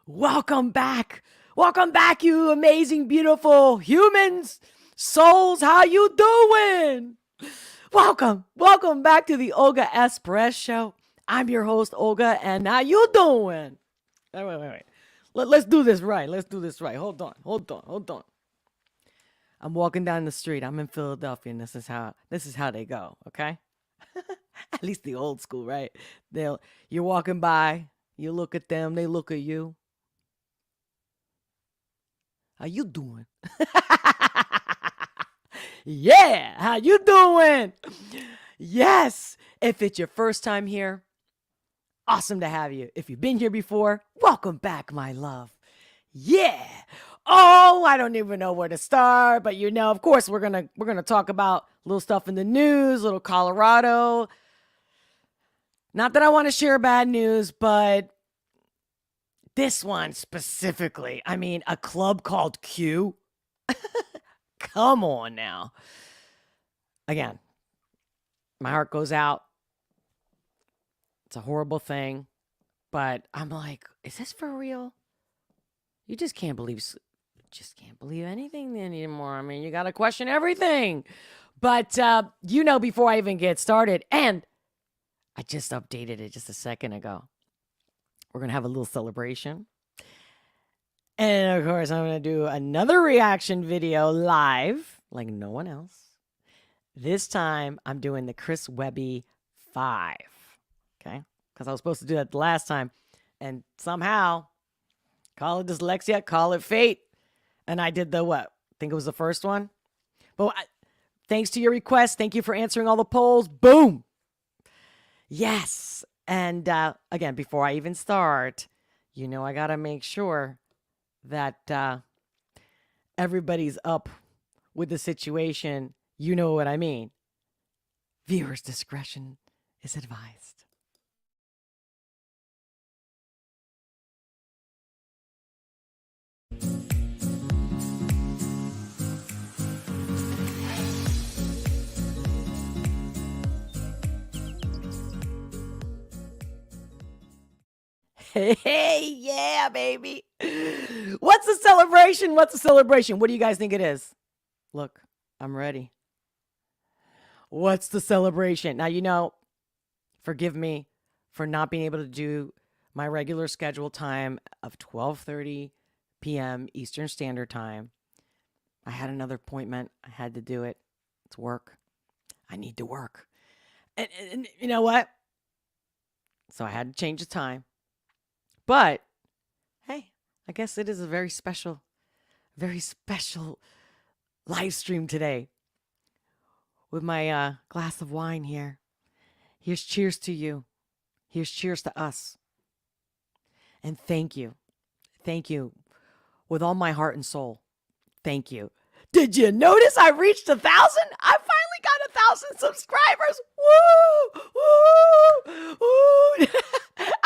Welcome back. Welcome back, you amazing, beautiful humans, souls. How you doing? Welcome back to the Olga Pérez Show. I'm your host, Olga, and how you doing? Wait. Let's do this right. Hold on. I'm walking down the street. I'm in Philadelphia, and this is how they go. Okay, at least the old school, right? You're walking by, you look at them, they look at you. How you doing? Yeah, how you doing? Yes, if it's your first time here, awesome to have you. If you've been here before, welcome back, my love. Yeah. Oh, I don't even know where to start, but of course, we're gonna talk about little stuff in the news, little Colorado. Not that I want to share bad news, but this one specifically, I mean, a club called Q. Come on now. Again, my heart goes out. It's a horrible thing, but I'm like, is this for real? You just can't believe anything anymore. I mean, you got to question everything. But, before I even get started, and I just updated it just a second ago, we're going to have a little celebration. And, of course, I'm going to do another reaction video live, like no one else. This time, I'm doing the Chris Webby 5, okay? Because I was supposed to do that the last time. And somehow, call it dyslexia, call it fate. And I did the what? I think it was the first one. But thanks to your request, thank you for answering all the polls. Boom! Yes! And again, before I even start, I got to make sure that everybody's up with the situation. You know what I mean. Viewers' discretion is advised. Hey, yeah, baby. What's the celebration? What do you guys think it is? Look, I'm ready. What's the celebration? Now, forgive me for not being able to do my regular scheduled time of 12:30 p.m. Eastern Standard Time. I had another appointment. I had to do it. It's work. I need to work. And you know what? So I had to change the time. But, hey, I guess it is a very special live stream today with my glass of wine here. Here's cheers to you. Here's cheers to us. And thank you. Thank you with all my heart and soul. Thank you. Did you notice I reached 1,000? I finally got 1,000 subscribers. Woo! Woo!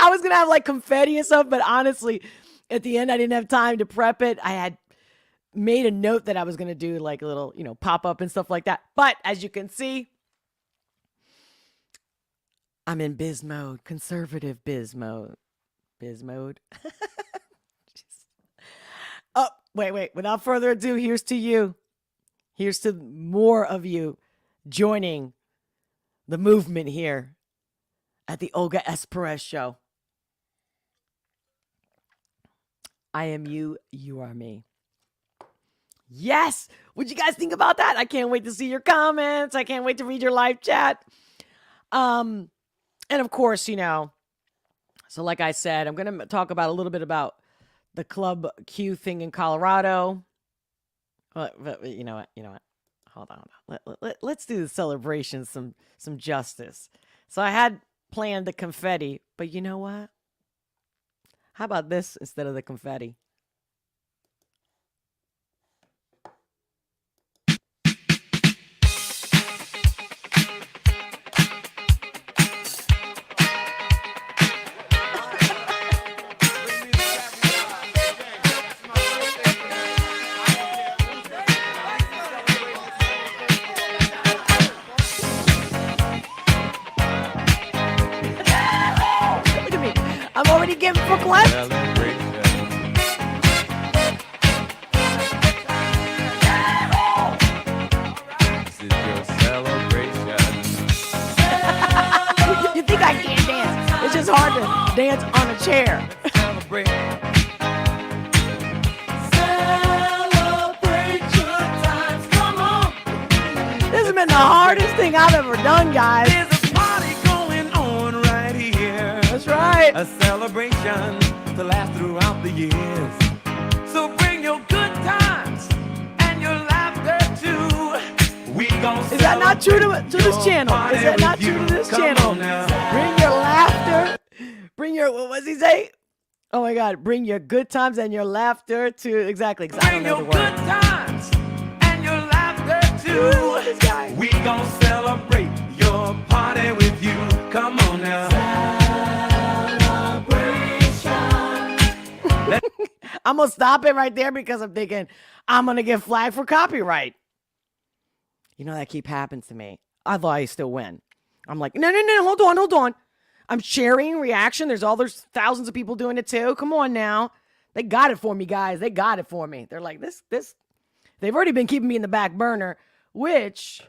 I was going to have like confetti and stuff, but honestly, at the end, I didn't have time to prep it. I had made a note that I was going to do like a little, pop up and stuff like that. But as you can see, I'm in biz mode, conservative biz mode. Biz mode. Oh, wait. Without further ado, here's to you. Here's to more of you joining the movement here at the Olga Pérez Show. I am you, you are me. Yes! What'd you guys think about that? I can't wait to see your comments. I can't wait to read your live chat. And of course, so like I said, I'm going to talk about a little bit about the Club Q thing in Colorado. But you know what? Hold on. Let's do the celebration some justice. So I had planned the confetti, but you know what? How about this instead of the confetti? Look at me. I'm already getting proclaimed. I can't dance. It's just hard to dance on a chair. Celebrate. This has been the hardest thing I've ever done, guys. There's a party going on right here. That's right. A celebration to last throughout the years. So bring your good times and your laughter too. We gon' Is that not true to this channel? Is that not true to this channel? Bring your laughter. Bring your, what was he say? Oh my God. Bring your good times and your laughter to, exactly, because I don't know the word. Bring your good times and your laughter too. This guy. We gon' celebrate your party with you. Come on now. Celebration. I'm going to stop it right there because I'm thinking I'm going to get flagged for copyright. You know, that keep happens to me. I thought I still win. I'm like, no, hold on. I'm sharing reaction. There's thousands of people doing it too. Come on now. They got it for me, guys. They got it for me. They're like, this. They've already been keeping me in the back burner, which,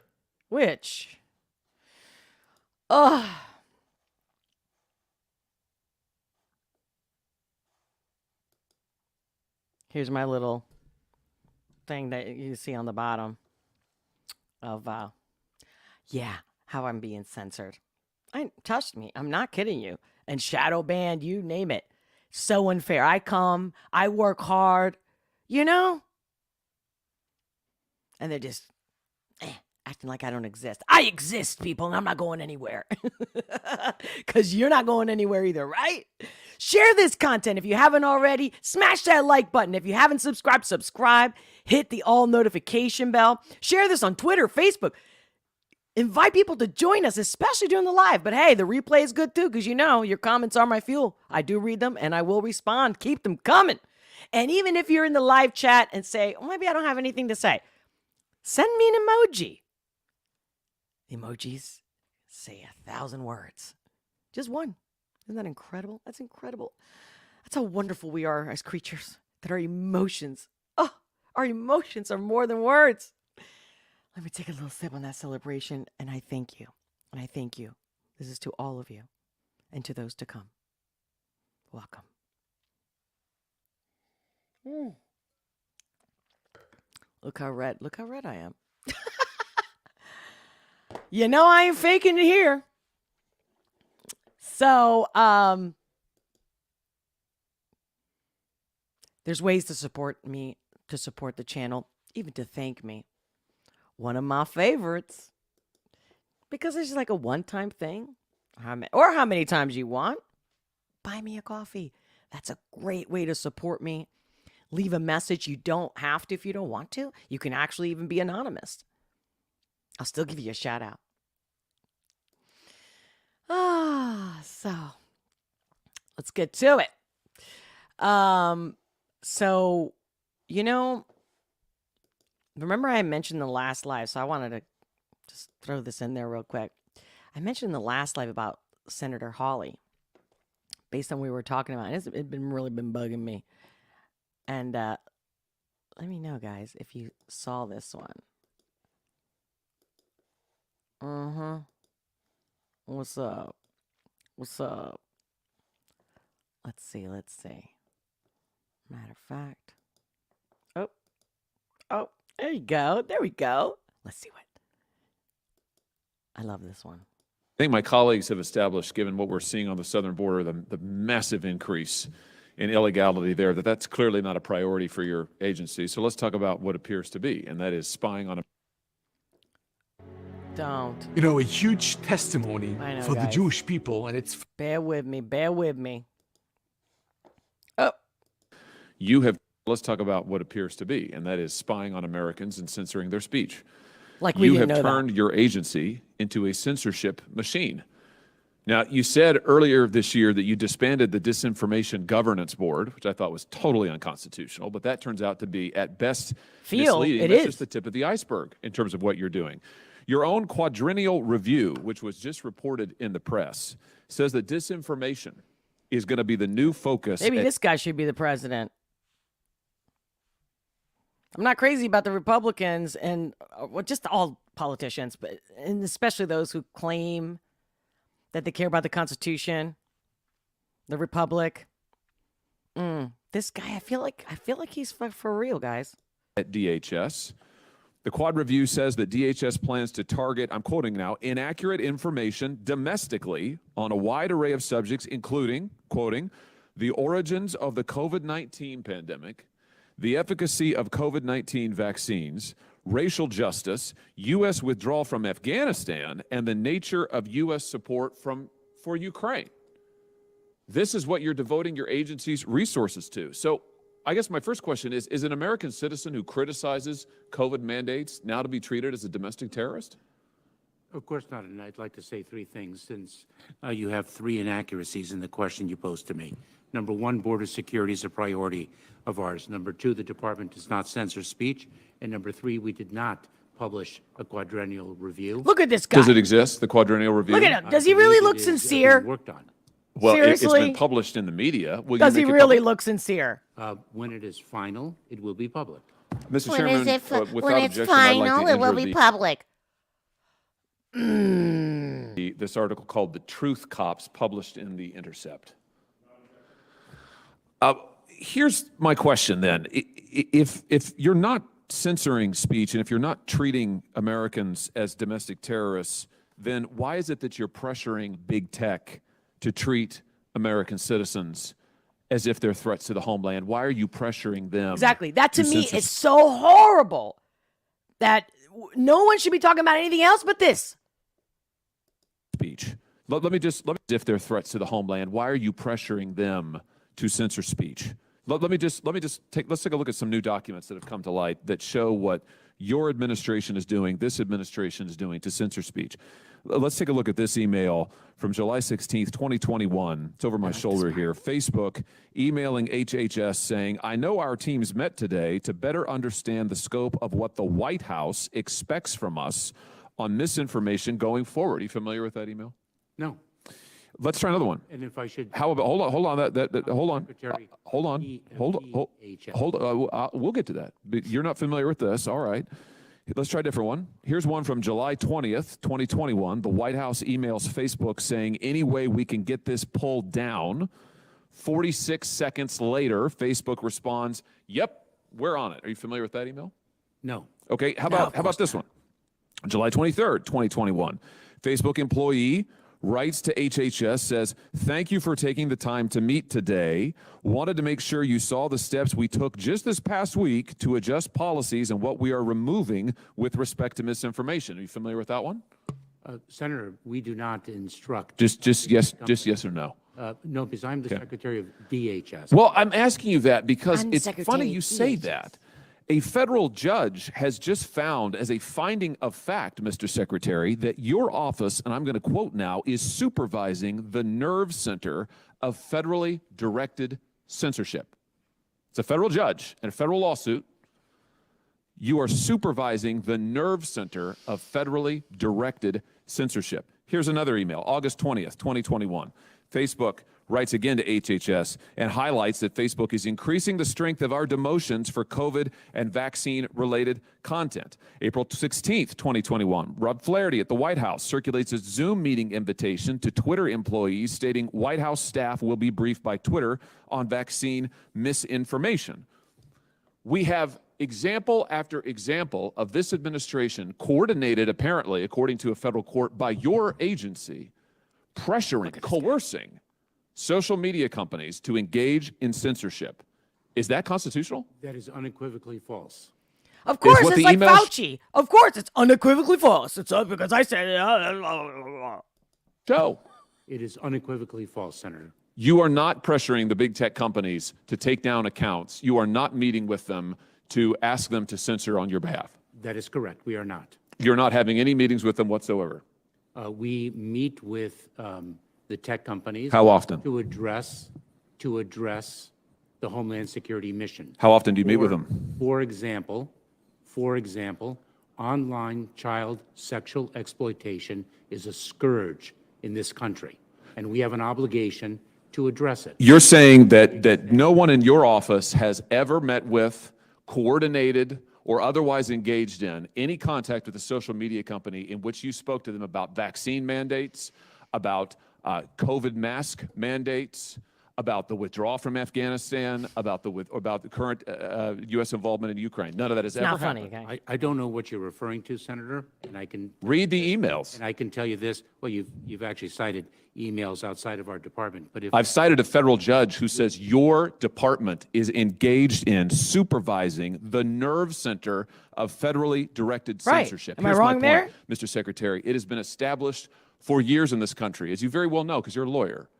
here's my little thing that you see on the bottom of, how I'm being censored. Trust me, I'm not kidding you. And shadow banned, you name it. So unfair. I work hard, you know? And they're just acting like I don't exist. I exist, people, and I'm not going anywhere. Because you're not going anywhere either, right? Share this content if you haven't already. Smash that like button. If you haven't subscribed, subscribe. Hit the all notification bell. Share this on Twitter, Facebook. Invite people to join us, especially during the live. But hey, the replay is good too, because you know your comments are my fuel. I do read them and I will respond. Keep them coming. And even if you're in the live chat and say, oh, maybe I don't have anything to say, send me an emoji. Emojis say 1,000 words. Just one. Isn't that incredible? That's incredible. That's how wonderful we are as creatures, that our emotions are more than words. Let me take a little sip on that celebration, and I thank you. And I thank you. This is to all of you and to those to come. Welcome. Look how red I am. You know I ain't faking it here. So, there's ways to support me, to support the channel, even to thank me. One of my favorites, because it's just like a one-time thing, or how many times you want, buy me a coffee. That's a great way to support me. Leave a message. You don't have to if you don't want to. You can actually even be anonymous. I'll still give you a shout out. So let's get to it. So, you know, remember I mentioned the last live, so I wanted to just throw this in there real quick. I mentioned the last live about Senator Hawley, based on what we were talking about. It's really been bugging me. And let me know, guys, if you saw this one. What's up? Let's see. Matter of fact. Oh, there you go. There we go. Let's see what. I love this one. I think my colleagues have established, given what we're seeing on the southern border, the massive increase in illegality there, that's clearly not a priority for your agency. So let's talk about what appears to be, and that is spying on a... Don't. You know, a huge testimony for the guys. Jewish people, and it's... Bear with me. Oh. You have... Let's talk about what appears to be, and that is spying on Americans and censoring their speech. Like we didn't know You have that. turned your agency into a censorship machine. Now, you said earlier this year that you disbanded the Disinformation Governance Board, which I thought was totally unconstitutional, but that turns out to be, at best, misleading. That's just the tip of the iceberg in terms of what you're doing. Your own quadrennial review, which was just reported in the press, says that disinformation is going to be the new focus. Maybe this guy should be the president. I'm not crazy about the Republicans and well, just all politicians, but and especially those who claim that they care about the Constitution, the Republic. This guy, I feel like he's for real, guys. At DHS. The Quad Review says that DHS plans to target, I'm quoting now, inaccurate information domestically on a wide array of subjects, including, quoting, the origins of the COVID-19 pandemic, the efficacy of COVID-19 vaccines, racial justice, U.S. withdrawal from Afghanistan, and the nature of U.S. support for Ukraine. This is what you're devoting your agency's resources to. So I guess my first question is an American citizen who criticizes COVID mandates now to be treated as a domestic terrorist? Of course not, and I'd like to say three things since you have three inaccuracies in the question you posed to me. Number one, border security is a priority of ours. Number two, the department does not censor speech. And number three, we did not publish a quadrennial review. Look at this guy. Does it exist, the quadrennial review? Look at him. Does he really look sincere? Worked on. Well, it's Seriously? been published in the media. Will Does you he make it really public? look sincere? When it is final, it will be public. Mr. When Chairman, is it without when it's objection, I'd like final, to it will enter be public. this article called "The Truth Cops," published in The Intercept. Here's my question then. If you're not censoring speech and if you're not treating Americans as domestic terrorists, then why is it that you're pressuring big tech to treat American citizens as if they're threats to the homeland? Why are you pressuring them? Exactly. That to me censor is so horrible that no one should be talking about anything else but this. speech? Let me just if they're threats to the homeland, why are you pressuring them to censor speech? Let's take a look at some new documents that have come to light that show what your administration is doing, this administration is doing to censor speech. Let's take a look at this email from July 16th, 2021. It's over my shoulder here. Facebook emailing HHS saying, I know our teams met today to better understand the scope of what the White House expects from us on misinformation going forward. Are you familiar with that email? No. Let's try another one. And if I should, How about, hold on, hold on. Secretary, Hold on. We'll get to that. But you're not familiar with this. All right. Let's try a different one. Here's one from July 20th, 2021. The White House emails Facebook saying, any way we can get this pulled down. 46 seconds later, Facebook responds, yep, we're on it. Are you familiar with that email? no. Okay, how about this one? July 23rd, 2021. Facebook employee writes to HHS, says, thank you for taking the time to meet today. Wanted to make sure you saw the steps we took just this past week to adjust policies and what we are removing with respect to misinformation. Are you familiar with that one? Senator, we do not instruct. Just yes or no. No, because I'm the Secretary of DHS. Well, I'm asking you that because I'm the it's Secretary funny of you say DHS. that. A federal judge has just found as a finding of fact, Mr. Secretary, that your office, and I'm going to quote now, is supervising the nerve center of federally directed censorship. It's a federal judge and a federal lawsuit. You are supervising the nerve center of federally directed censorship. Here's another email, August 20th, 2021. Facebook writes again to HHS and highlights that Facebook is increasing the strength of our demotions for COVID and vaccine-related content. April 16th, 2021, Rob Flaherty at the White House circulates a Zoom meeting invitation to Twitter employees stating White House staff will be briefed by Twitter on vaccine misinformation. We have example after example of this administration coordinated, apparently, according to a federal court, by your agency, pressuring, coercing social media companies to engage in censorship. Is that constitutional? That is unequivocally false. Of course, what it's the like emails- Fauci. Of course, it's unequivocally false. It's because I said it. Joe, It is unequivocally false, Senator. you are not pressuring the big tech companies to take down accounts. You are not meeting with them to ask them to censor on your behalf. That is correct. We are not. You're not having any meetings with them whatsoever. We meet with the tech companies. How often? To address the Homeland Security mission. How often do you meet with them? For example, online child sexual exploitation is a scourge in this country, and we have an obligation to address it. You're saying that no one in your office has ever met with, coordinated, or otherwise engaged in any contact with a social media company in which you spoke to them about vaccine mandates, about COVID mask mandates, about the withdrawal from Afghanistan, about the current U.S. involvement in Ukraine. None of that has ever Not funny, happened. okay? I don't know what you're referring to, Senator, and I can Read the emails. and I can tell you this. Well, you've actually cited emails outside of our department, but if I've cited a federal judge who says your department is engaged in supervising the nerve center of federally directed Right. censorship. Am I Here's wrong my there? point, Mr. Secretary. It has been established for years in this country, as you very well know because you're a lawyer,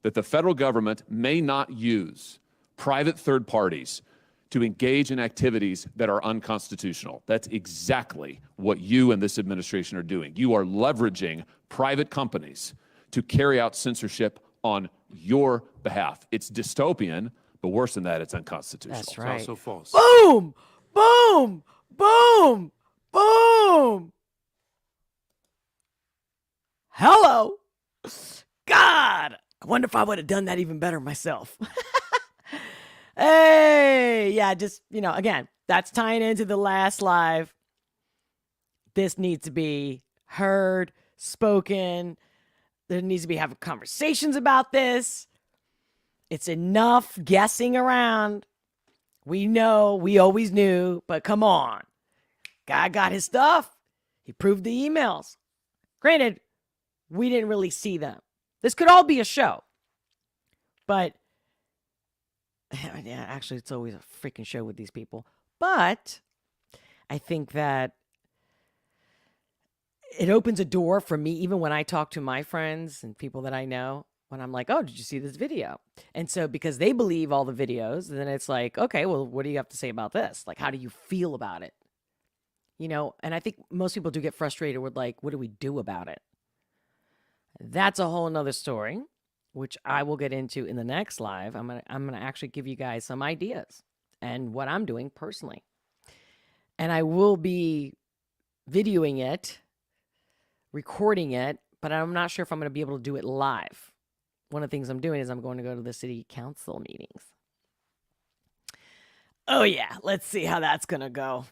that the federal government may not use private third parties to engage in activities that are unconstitutional. That's exactly what you and this administration are doing. You are leveraging private companies to carry out censorship on your behalf. It's dystopian, but worse than that, it's unconstitutional. That's it's right. also false. Boom! Boom! Boom! Boom! Hello! God! I wonder if I would have done that even better myself. Hey! Yeah, just, again, that's tying into the last live. This needs to be heard, spoken. There needs to be having conversations about this. It's enough guessing around. We know, we always knew, but come on. Guy got his stuff. He proved the emails. Granted, we didn't really see them. This could all be a show. But, yeah, actually, it's always a freaking show with these people. But I think that it opens a door for me, even when I talk to my friends and people that I know, when I'm like, oh, did you see this video? And so because they believe all the videos, then it's like, okay, well, what do you have to say about this? Like, how do you feel about it? And I think most people do get frustrated with, like, what do we do about it? That's a whole nother story, which I will get into in the next live. I'm gonna actually give you guys some ideas and what I'm doing personally. And I will be videoing it, recording it, but I'm not sure if I'm going to be able to do it live. One of the things I'm doing is I'm going to go to the city council meetings. Oh yeah, let's see how that's going to go.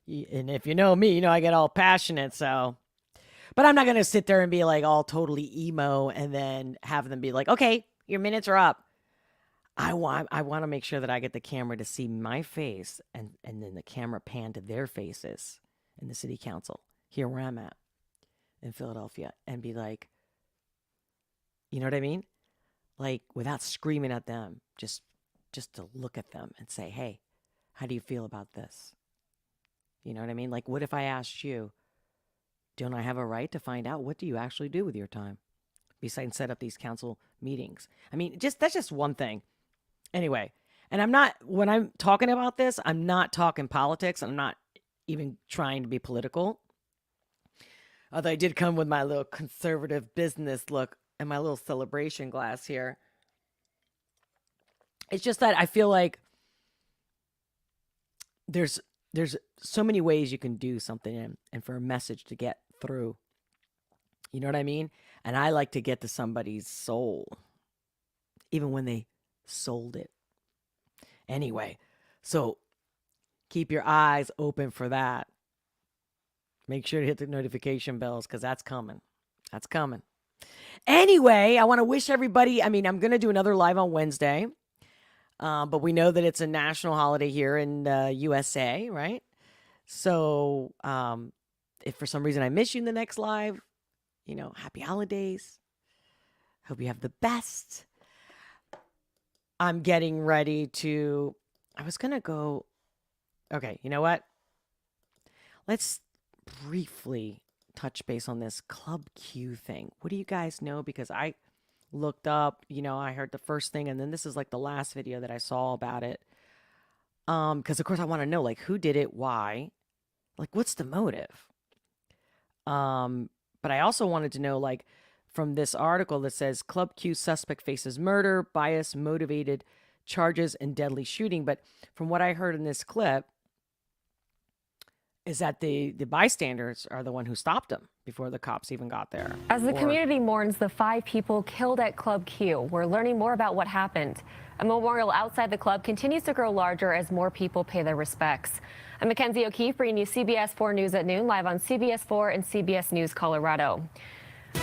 And if you know me, I get all passionate, so. But I'm not going to sit there and be like all totally emo and then have them be like, okay, your minutes are up. I want to make sure that I get the camera to see my face and then the camera pan to their faces in the city council here where I'm at in Philadelphia and be like, you know what I mean? Like without screaming at them, just to look at them and say, hey, how do you feel about this? You know what I mean? Like, what if I asked you, don't I have a right to find out what do you actually do with your time besides set up these council meetings? I mean, that's just one thing. Anyway, and when I'm talking about this, I'm not talking politics. I'm not even trying to be political. Although I did come with my little conservative business look and my little celebration glass here. It's just that I feel like there's so many ways you can do something and for a message to get through. You know what I mean? And I like to get to somebody's soul, even when they sold it. Anyway, so keep your eyes open for that. Make sure to hit the notification bells because that's coming. That's coming. Anyway, I want to wish everybody, I'm going to do another live on Wednesday. But we know that it's a national holiday here in USA, right? So if for some reason I miss you in the next live, happy holidays. Hope you have the best. I'm getting ready to, I was going to go, okay, you know what? Let's briefly touch base on this Club Q thing. What do you guys know? Because I looked up, I heard the first thing, and then this is like the last video that I saw about it. Because of course I want to know, like, who did it, why, like, what's the motive? But I also wanted to know, like, from this article that says Club Q suspect faces murder, bias, motivated charges, and deadly shooting. But from what I heard in this clip, is that the bystanders are the one who stopped him before the cops even got there. As the community mourns the 5 people killed at Club Q, we're learning more about what happened. A memorial outside the club continues to grow larger as more people pay their respects. I'm Mackenzie O'Keefe bringing you CBS 4 News at noon, live on CBS 4 and CBS News Colorado.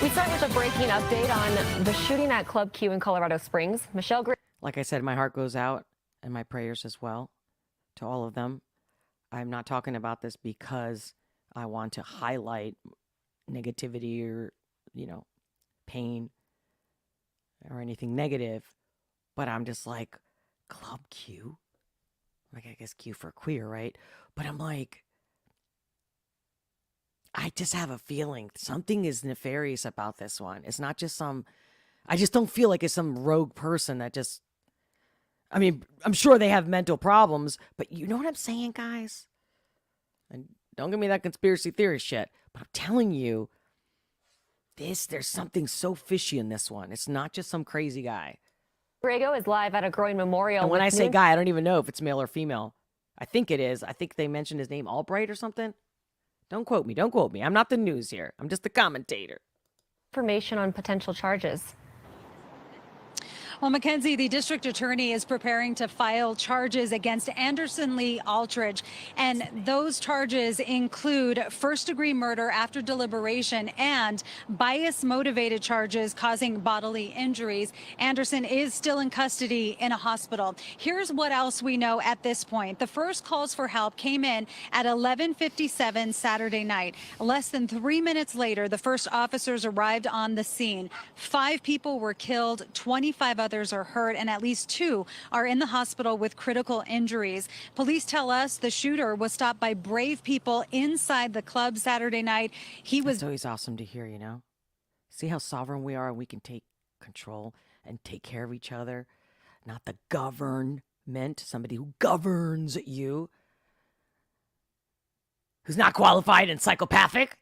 We start with a breaking update on the shooting at Club Q in Colorado Springs. Michelle Gray. Like I said, my heart goes out and my prayers as well to all of them. I'm not talking about this because I want to highlight negativity or, pain or anything negative, but I'm just like, Club Q? Like, I guess Q for queer, right? But I'm like, I just have a feeling something is nefarious about this one. It's not just I just don't feel like it's some rogue person that just, I'm sure they have mental problems, but you know what I'm saying, guys? And don't give me that conspiracy theory shit, but I'm telling you, there's something so fishy in this one. It's not just some crazy guy. Grego is live at a growing memorial. And when I say guy, I don't even know if it's male or female. I think it is. I think they mentioned his name, Albright or something. Don't quote me. Don't quote me. I'm not the news here. I'm just the commentator. Information on potential charges. Well, Mackenzie, the district attorney is preparing to file charges against Anderson Lee Aldridge. And those charges include first-degree murder after deliberation and bias-motivated charges causing bodily injuries. Anderson is still in custody in a hospital. Here's what else we know at this point. The first calls for help came in at 11:57 Saturday night. Less than 3 minutes later, the first officers arrived on the scene. 5 people were killed, 25 others are hurt, and at least 2 are in the hospital with critical injuries. Police tell us the shooter was stopped by brave people inside the club Saturday night. It's always awesome to hear, See how sovereign we are and we can take control and take care of each other? Not the government, somebody who governs you, who's not qualified and psychopathic.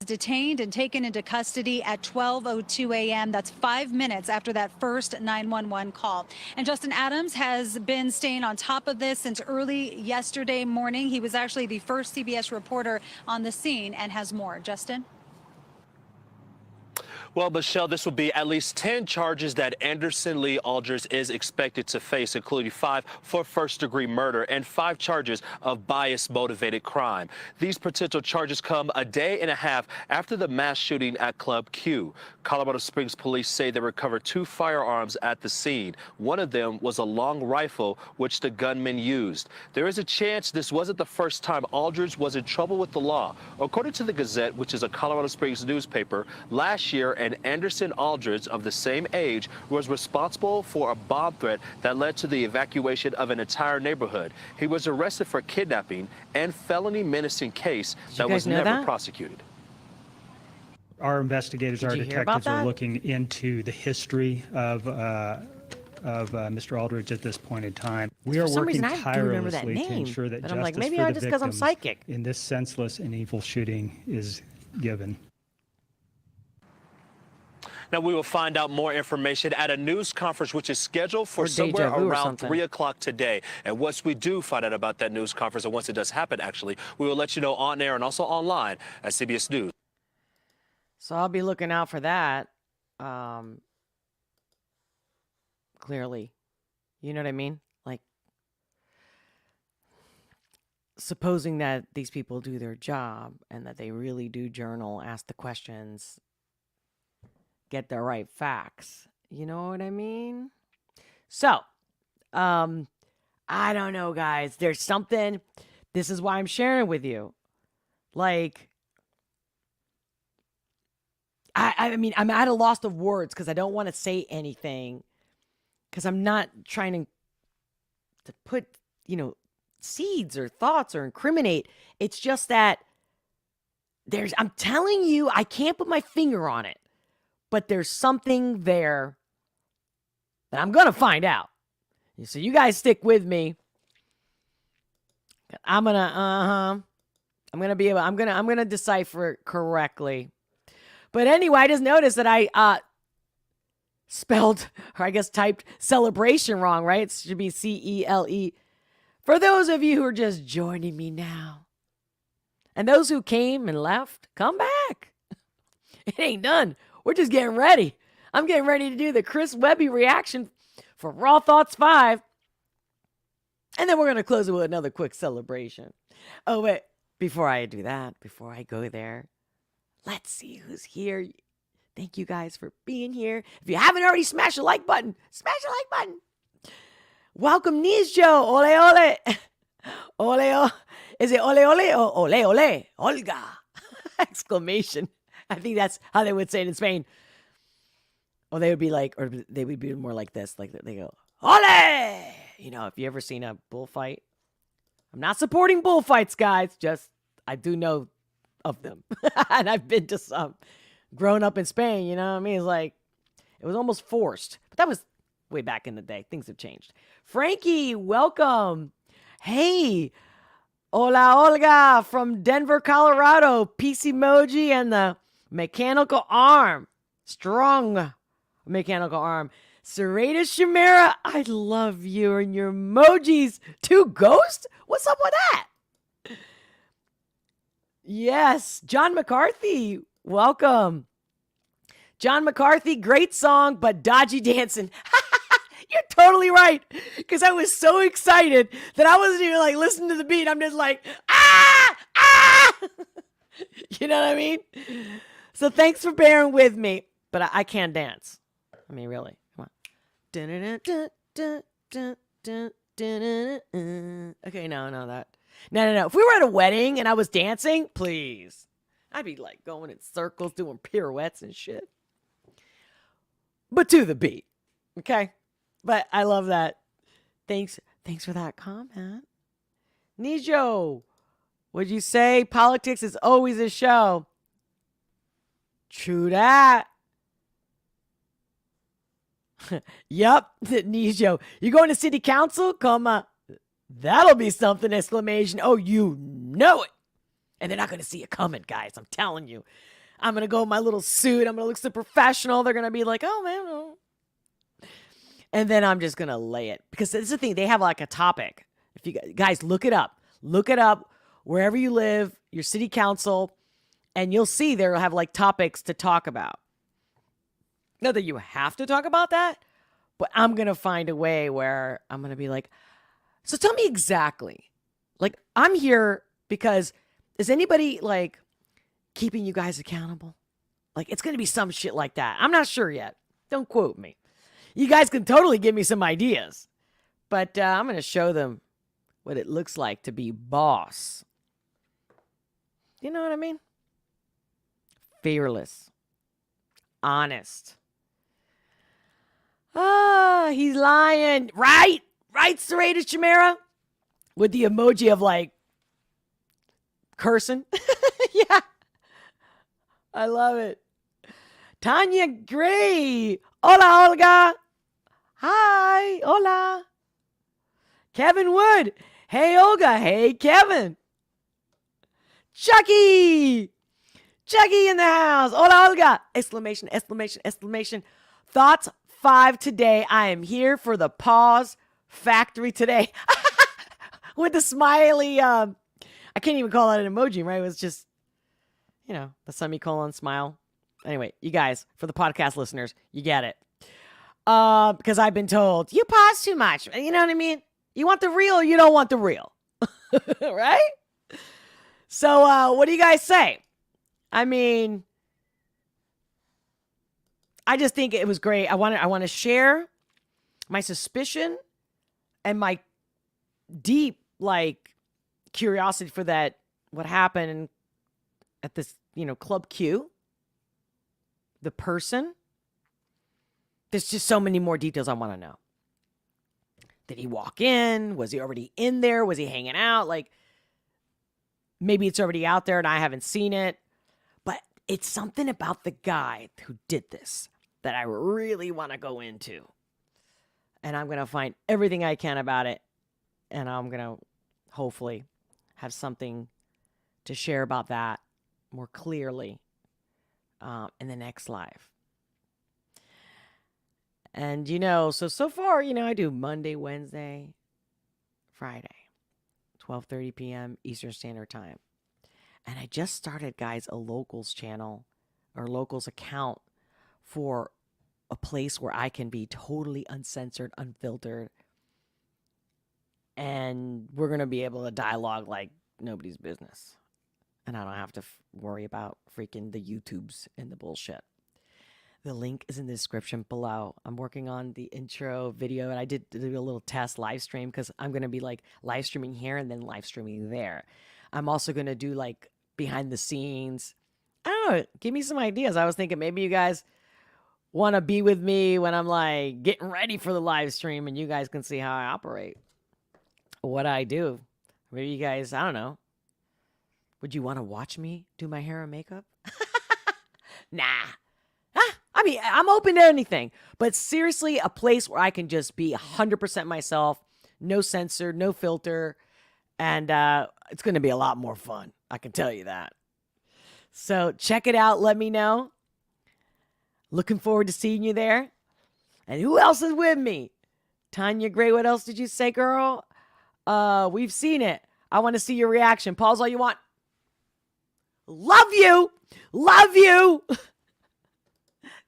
Detained and taken into custody at 12:02 a.m. That's 5 minutes after that first 911 call. And Justin Adams has been staying on top of this since early yesterday morning. He was actually the first CBS reporter on the scene and has more. Justin? Well, Michelle, this will be at least 10 charges that Anderson Lee Aldridge is expected to face, including 5 for first-degree murder and 5 charges of bias-motivated crime. These potential charges come a day and a half after the mass shooting at Club Q. Colorado Springs police say they recovered 2 firearms at the scene. One of them was a long rifle, which the gunman used. There is a chance this wasn't the first time Aldridge was in trouble with the law. According to the Gazette, which is a Colorado Springs newspaper, last year, and Anderson Aldridge, of the same age, was responsible for a bomb threat that led to the evacuation of an entire neighborhood. He was arrested for kidnapping and felony menacing case that was never prosecuted. Our investigators, our detectives are looking into the history of Mr. Aldridge at this point in time. We are working tirelessly to ensure that justice for the victims in this senseless and evil shooting is given. Now, we will find out more information at a news conference, which is scheduled for somewhere around 3 o'clock today. And once we do find out about that news conference, and once it does happen, actually, we will let you know on air and also online at CBS News. So I'll be looking out for that. Clearly. You know what I mean? Like, supposing that these people do their job and that they really do journal, ask the questions, get the right facts. You know what I mean? So, I don't know, guys. There's something. This is why I'm sharing with you. Like, I mean, I'm at a loss of words because I don't want to say anything because I'm not trying to put, seeds or thoughts or incriminate. It's just that I'm telling you, I can't put my finger on it. But there's something there that I'm going to find out. So you guys stick with me. I'm going to decipher it correctly. But anyway, I just noticed that I spelled, or I guess typed celebration wrong, right? It should be CELE. For those of you who are just joining me now, and those who came and left, come back. It ain't done. We're just getting ready. I'm getting ready to do the Chris Webby reaction for Raw Thoughts 5. And then we're going to close it with another quick celebration. Oh, wait. Before I do that, before I go there, Let's see who's here. Thank you guys for being here. If you haven't already, smash the like button. Smash the like button. Welcome, Nijo. Ole, ole. Ole, ole. Is it ole, ole or ole, ole? Olga. Exclamation. I think that's how they would say it in Spain. Or they would be like, or they would be more like this. Like they go, ole. You know, if you ever seen a bullfight. I'm not supporting bullfights, guys. Just, I do know of them. And I've been to some. Growing up in Spain, you know what I mean? It's like, it was almost forced. But that was way back in the day. Things have changed. Frankie, welcome. Hey, hola, Olga from Denver, Colorado. Peace emoji and the mechanical arm. Strong mechanical arm. Serena Shamira, I love you and your emojis. Two ghosts? What's up with that? Yes, John McCarthy, welcome. John McCarthy, great song, but dodgy dancing. You're totally right. Because I was so excited that I wasn't even like listening to the beat. I'm just like, ah, ah. You know what I mean? So thanks for bearing with me. But I can't dance. I mean, really. Come on. Okay, no, that. No. If we were at a wedding and I was dancing, please. I'd be like going in circles, doing pirouettes and shit. But to the beat. Okay? But I love that. Thanks for that comment. Nijo, what'd you say? Politics is always a show. True that. Yup, Nijo. You going to city council? That'll be something, exclamation. Oh, you know it. And they're not going to see it coming, guys. I'm telling you. I'm going to go in my little suit. I'm going to look so professional. They're going to be like, oh, man. Oh. And then I'm just going to lay it. Because this is the thing. They have like a topic. If you guys look it up. Look it up wherever you live, your city council, and you'll see they'll have like topics to talk about. Not that you have to talk about that, but I'm going to find a way where I'm going to be like, so tell me exactly. Like, I'm here because is anybody like keeping you guys accountable? Like, it's going to be some shit like that. I'm not sure yet. Don't quote me. You guys can totally give me some ideas. But I'm going to show them what it looks like to be boss. You know what I mean? Fearless. Honest. He's lying. Right? Right, Serena Chimera? With the emoji of like cursing. Yeah. I love it. Tanya Gray. Hola, Olga. Hi. Hola. Kevin Wood. Hey, Olga. Hey, Kevin. Chucky. Chucky in the house. Hola, Olga. Exclamation, exclamation, exclamation. Thoughts 5 today. I am here for the pause factory today. With the smiley, I can't even call that an emoji, right? It was just, you know, the semicolon smile. Anyway, you guys, for the podcast listeners, you get it. Because I've been told, you pause too much. You know what I mean? You want the real or you don't want the real. Right? So, what do you guys say? I mean, I just think it was great. I want to share my suspicion and my deep, like, curiosity for that, what happened at this, you know, Club Q. The person. There's just so many more details I want to know. Did he walk in? Was he already in there? Was he hanging out? Like, maybe it's already out there and I haven't seen it. But it's something about the guy who did this that I really want to go into. And I'm going to find everything I can about it. And I'm going to hopefully have something to share about that more clearly in the next live. And, you know, so far, you know, I do Monday, Wednesday, Friday, 12:30 p.m. Eastern Standard Time. And I just started, guys, a locals channel or locals account for a place where I can be totally uncensored, unfiltered. And we're going to be able to dialogue like nobody's business. and I don't have to worry about freaking the YouTubes and the bullshit. The link is in the description below. I'm working on the intro video, and I did do a little test live stream because I'm going to be like live streaming here and then live streaming there. I'm also going to do like behind the scenes. I don't know. Give me some ideas. I was thinking maybe you guys want to be with me when I'm like getting ready for the live stream and you guys can see how I operate, what I do. Maybe you guys, I don't know. Would you want to watch me do my hair and makeup? Nah. I mean, I'm open to anything, but seriously, a place where I can just be 100% myself, no censor, no filter, and it's going to be a lot more fun. I can tell you that. So check it out. Let me know. Looking forward to seeing you there. And who else is with me? Tanya Gray, what else did you say, girl? We've seen it. I want to see your reaction. Pause all you want. Love you. Love you.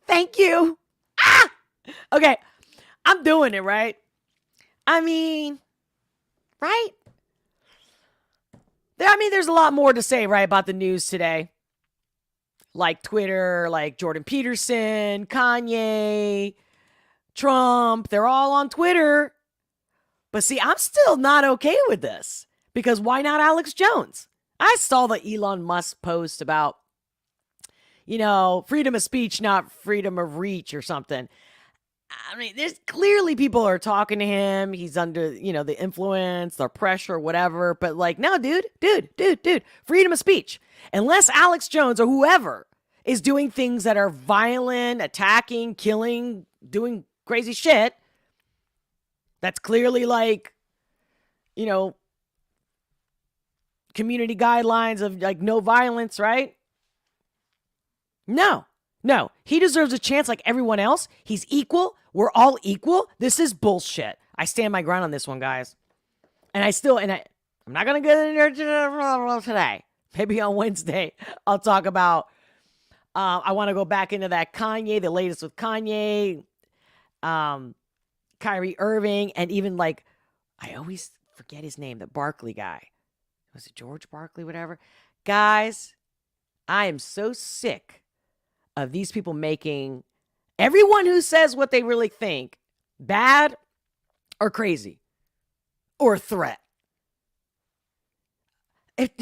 Thank you. Ah! Okay. I'm doing it, right? I mean, right? There's a lot more to say, right, about the news today. Like Twitter, like Jordan Peterson, Kanye, Trump. They're all on Twitter. But see, I'm still not okay with this. Because why not Alex Jones? I saw the Elon Musk post about, freedom of speech, not freedom of reach or something. I mean, there's clearly people are talking to him. He's under, the influence, the pressure, whatever. But like, no, dude, freedom of speech. Unless Alex Jones or whoever is doing things that are violent, attacking, killing, doing crazy shit, that's clearly like, community guidelines of like no violence, right? No. He deserves a chance like everyone else. He's equal. We're all equal. This is bullshit. I stand my ground on this one, guys. And I'm not going to get in there today. Maybe on Wednesday, I'll talk about, I want to go back into that Kanye, the latest with Kanye, Kyrie Irving, and even like, I always forget his name, the Barkley guy. Was it George Barkley, whatever? Guys, I am so sick of these people making everyone who says what they really think bad or crazy or a threat. If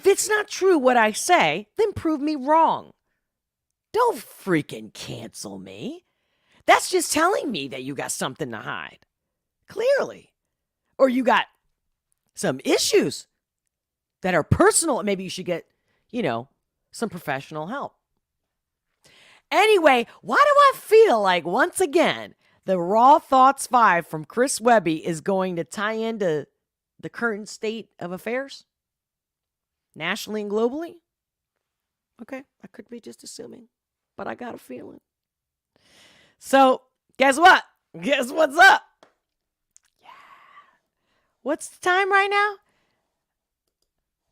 it's not true what I say, then prove me wrong. Don't freaking cancel me. That's just telling me that you got something to hide. Clearly. Or you got some issues that are personal. Maybe you should get, some professional help. Anyway, why do I feel like, once again, the Raw Thoughts 5 from Chris Webby is going to tie into the current state of affairs? Nationally and globally? Okay, I could be just assuming, but I got a feeling. So, guess what? Guess what's up? Yeah. What's the time right now?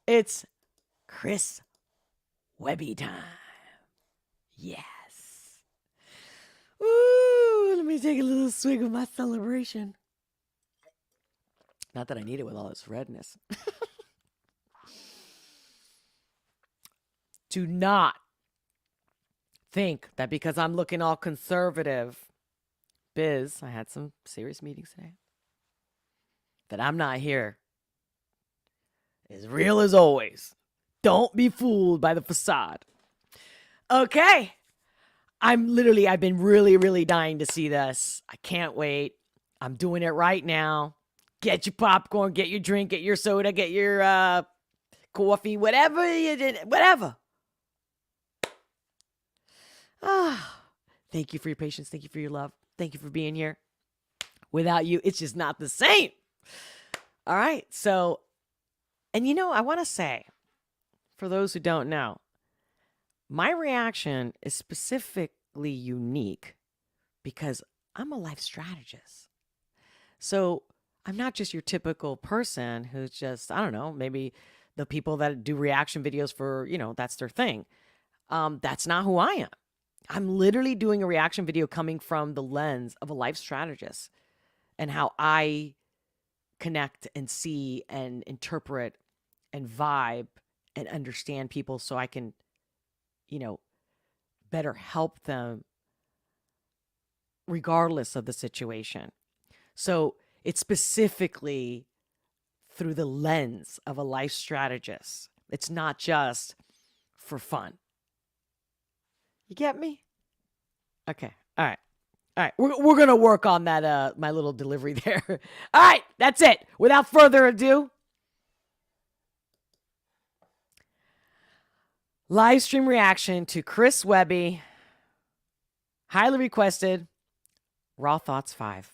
It's Chris Webby time. Yes. Ooh, let me take a little swig of my celebration. Not that I need it with all this redness. Do not think that because I'm looking all conservative, biz, I had some serious meetings today, that I'm not here. As real as always. Don't be fooled by the facade. Okay. I've been really, really dying to see this. I can't wait. I'm doing it right now. Get your popcorn, get your drink, get your soda, get your coffee, whatever you did, whatever. Thank you for your patience. Thank you for your love. Thank you for being here. Without you, it's just not the same. All right. So, and I want to say, for those who don't know, my reaction is specifically unique because I'm a life strategist. So I'm not just your typical person who's just, I don't know, maybe the people that do reaction videos for, that's their thing. That's not who I am. I'm literally doing a reaction video coming from the lens of a life strategist and how I connect and see and interpret and vibe and understand people so I can, better help them regardless of the situation. So it's specifically through the lens of a life strategist. It's not just for fun. You get me? Okay. All right. We're going to work on that, my little delivery there. All right. That's it. Without further ado, live stream reaction to Chris Webby. Highly requested. Raw Thoughts 5.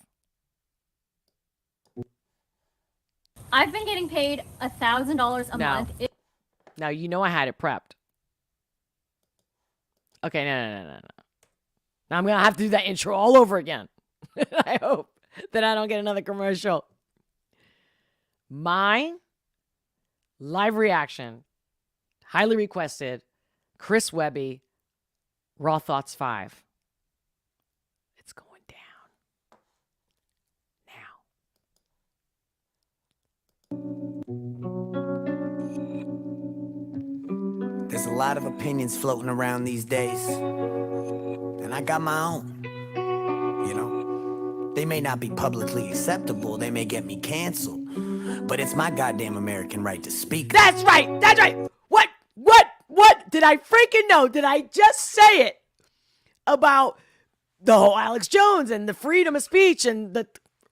I've been getting paid $1,000 a month. Now, I had it prepped. Okay, no. Now I'm going to have to do that intro all over again. I hope that I don't get another commercial. My live reaction, highly requested, Chris Webby, Raw Thoughts 5. It's going down. Now. There's a lot of opinions floating around these days, and I got my own. They may not be publicly acceptable, they may get me canceled, but it's my goddamn American right to speak. That's right. What did I freaking know? Did I just say it about the whole Alex Jones and the freedom of speech and the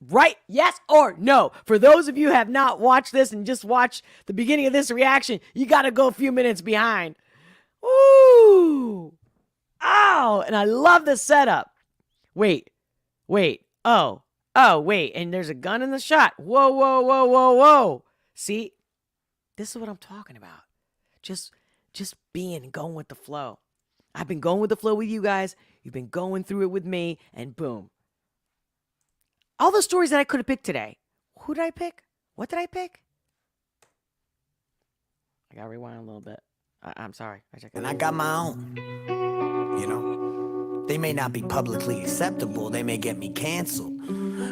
right? Yes or no? For those of you who have not watched this and just watched the beginning of this reaction, you got to go a few minutes behind. Ooh. Oh, and I love the setup. Wait. Oh, wait. And there's a gun in the shot. Whoa. See, this is what I'm talking about. Just being and going with the flow. I've been going with the flow with you guys. You've been going through it with me, and boom. All the stories that I could have picked today. Who did I pick? What did I pick? I got to rewind a little bit. I'm sorry. And I got my own. They may not be publicly acceptable. They may get me canceled.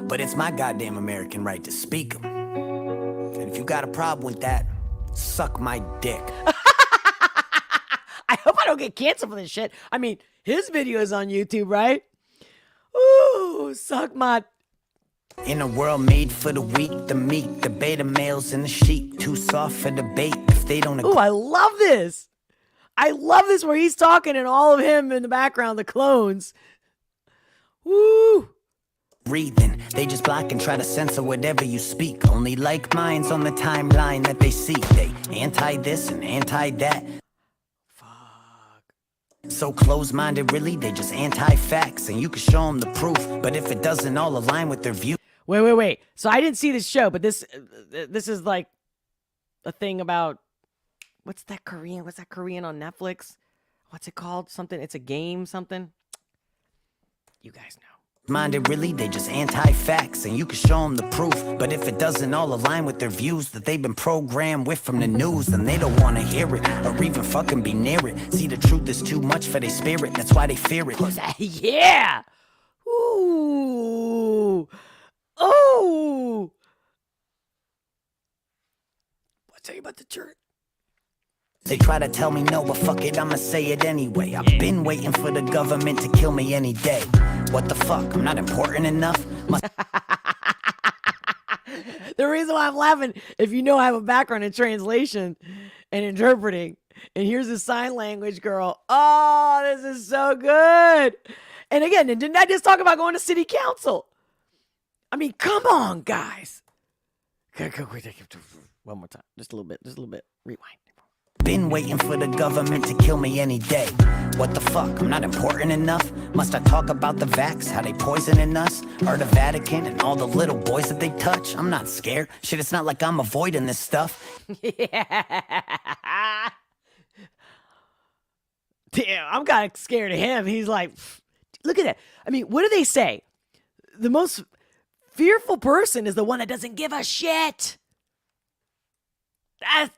But it's my goddamn American right to speak them. And if you got a problem with that, suck my dick. I hope I don't get canceled for this shit. I mean, his video is on YouTube, right? Ooh, suck my... In a world made for the weak, the meek, the beta males and the sheep, too soft for debate if they don't agree. Ooh, I love this. I love this where he's talking and all of him in the background, the clones. Woo. Breathing, they just block and try to censor whatever you speak. Only like minds on the timeline that they see. They anti this and anti that. So close-minded, really, they just anti-facts, and you can show them the proof, but if it doesn't all align with their view... Wait. So I didn't see this show, but this is like a thing about... What's that Korean on Netflix? What's it called? Something, it's a game, something? You guys know. Minded, really, they just anti-facts, and you can show them the proof, but if it doesn't all align with their views that they've been programmed with from the news, then they don't want to hear it, or even fucking be near it. See, the truth is too much for their spirit, that's why they fear it. Yeah! Ooh! Oh! I'll tell you about the church. They try to tell me no, but fuck it, I'ma say it anyway. I've been waiting for the government to kill me any day. What the fuck? I'm not important enough? The reason why I'm laughing, if you know I have a background in translation and interpreting, and here's the sign language girl. Oh, this is so good. And again, didn't I just talk about going to city council? I mean, come on, guys. One more time. Just a little bit. Rewind. Been waiting for the government to kill me any day. What the fuck? I'm not important enough? Must I talk about the vax, how they poisoning us? Or the Vatican and all the little boys that they touch? I'm not scared. Shit, it's not like I'm avoiding this stuff. Yeah. Damn, I'm kind of scared of him. He's like, look at that. I mean, what do they say? The most fearful person is the one that doesn't give a shit.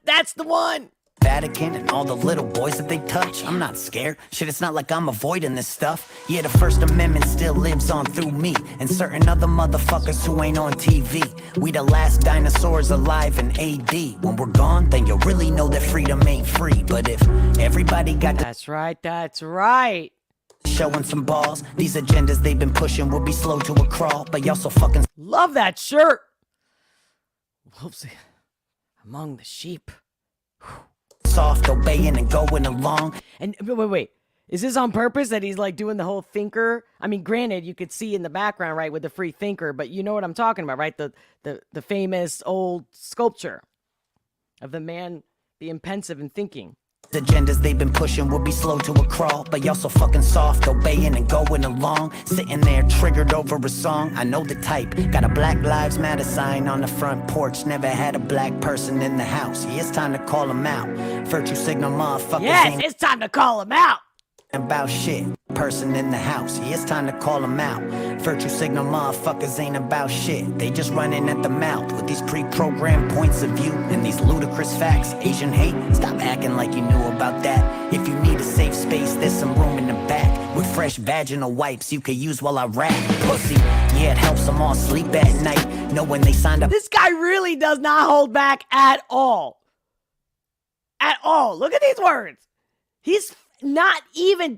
That's the one. Vatican and all the little boys that they touch. I'm not scared. Shit, it's not like I'm avoiding this stuff. Yeah, the First Amendment still lives on through me and certain other motherfuckers who ain't on TV. We the last dinosaurs alive in AD. When we're gone, then you'll really know that freedom ain't free. But if everybody got That's right, that's right. showing some balls, these agendas they've been pushing will be slow to a crawl. But y'all so fucking Love that shirt. Wolves among the sheep. soft, obeying and going along. And wait. Is this on purpose that he's like doing the whole thinker? I mean, granted, you could see in the background, right, with the free thinker, but you know what I'm talking about, right? The famous old sculpture of the man being pensive and thinking. The agendas they've been pushing will be slow to a crawl. But y'all so fucking soft, obeying and going along. Sitting there triggered over a song. I know the type. Got a Black Lives Matter sign on the front porch. Never had a black person in the house. Yeah, it's time to call them out. Virtue signal motherfuckers. Yes, it's time to call him out. About shit. Person in the house. Yeah, it's time to call them out. Virtue signal motherfuckers ain't about shit. They just running at the mouth with these pre-programmed points of view and these ludicrous facts. Asian hate, stop acting like you knew about that. If you need a safe space, there's some room in the back with fresh vaginal wipes you could use while I rap. Pussy, yeah, it helps them all sleep at night. Know when they signed up. This guy really does not hold back at all. At all. Look at these words. He's not even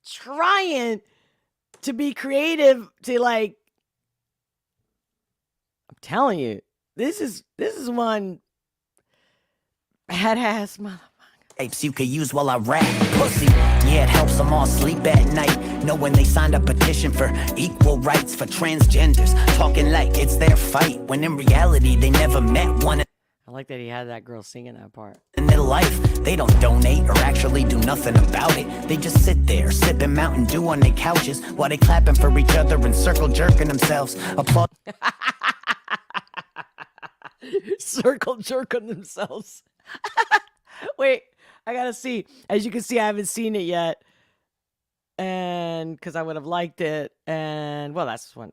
trying to be creative to like, I'm telling you, this is one badass motherfucker. You could use while I rap. Pussy, yeah, it helps them all sleep at night. Know when they signed a petition for equal rights for transgenders. Talking like it's their fight, when in reality they never met one. I like that he had that girl singing that part. In their life, they don't donate or actually do nothing about it. They just sit there, sipping Mountain Dew on their couches while they clapping for each other and circle jerking themselves. Applaud. Circle jerking themselves. Wait, I gotta see. As you can see, I haven't seen it yet. And because I would have liked it. And well, that's one.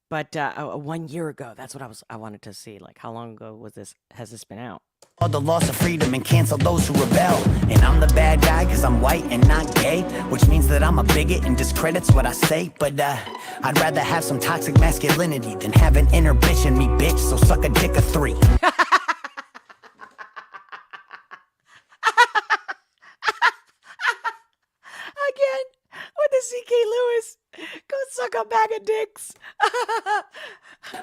But 1 year ago, that's what I wanted to see. Like, how long ago has this been out? All the loss of freedom and cancel those who rebel. And I'm the bad guy because I'm white and not gay, which means that I'm a bigot and discredits what I say. But I'd rather have some toxic masculinity than have an inner bitch in me, bitch. So suck a dick of 3. Again, with the CK Lewis. Go suck a bag of dicks.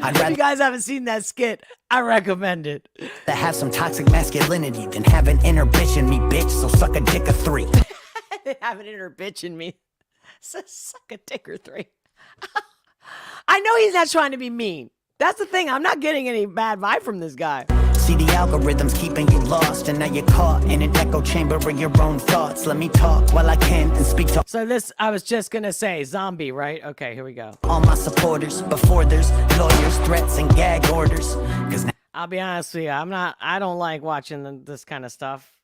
If you guys haven't seen that skit, I recommend it. To have some toxic masculinity than have an inner bitch in me, bitch. So suck a dick of 3. Have an inner bitch in me. So suck a dick or 3. I know he's not trying to be mean. That's the thing. I'm not getting any bad vibe from this guy. See, the algorithm's keeping you lost, and now you're caught in an echo chamber of your own thoughts. Let me talk while I can and speak to. So this, I was just gonna say, zombie, right? Okay, here we go. All my supporters, before there's lawyers, threats, and gag orders. Cause now I'll be honest with you, I don't like watching this kind of stuff.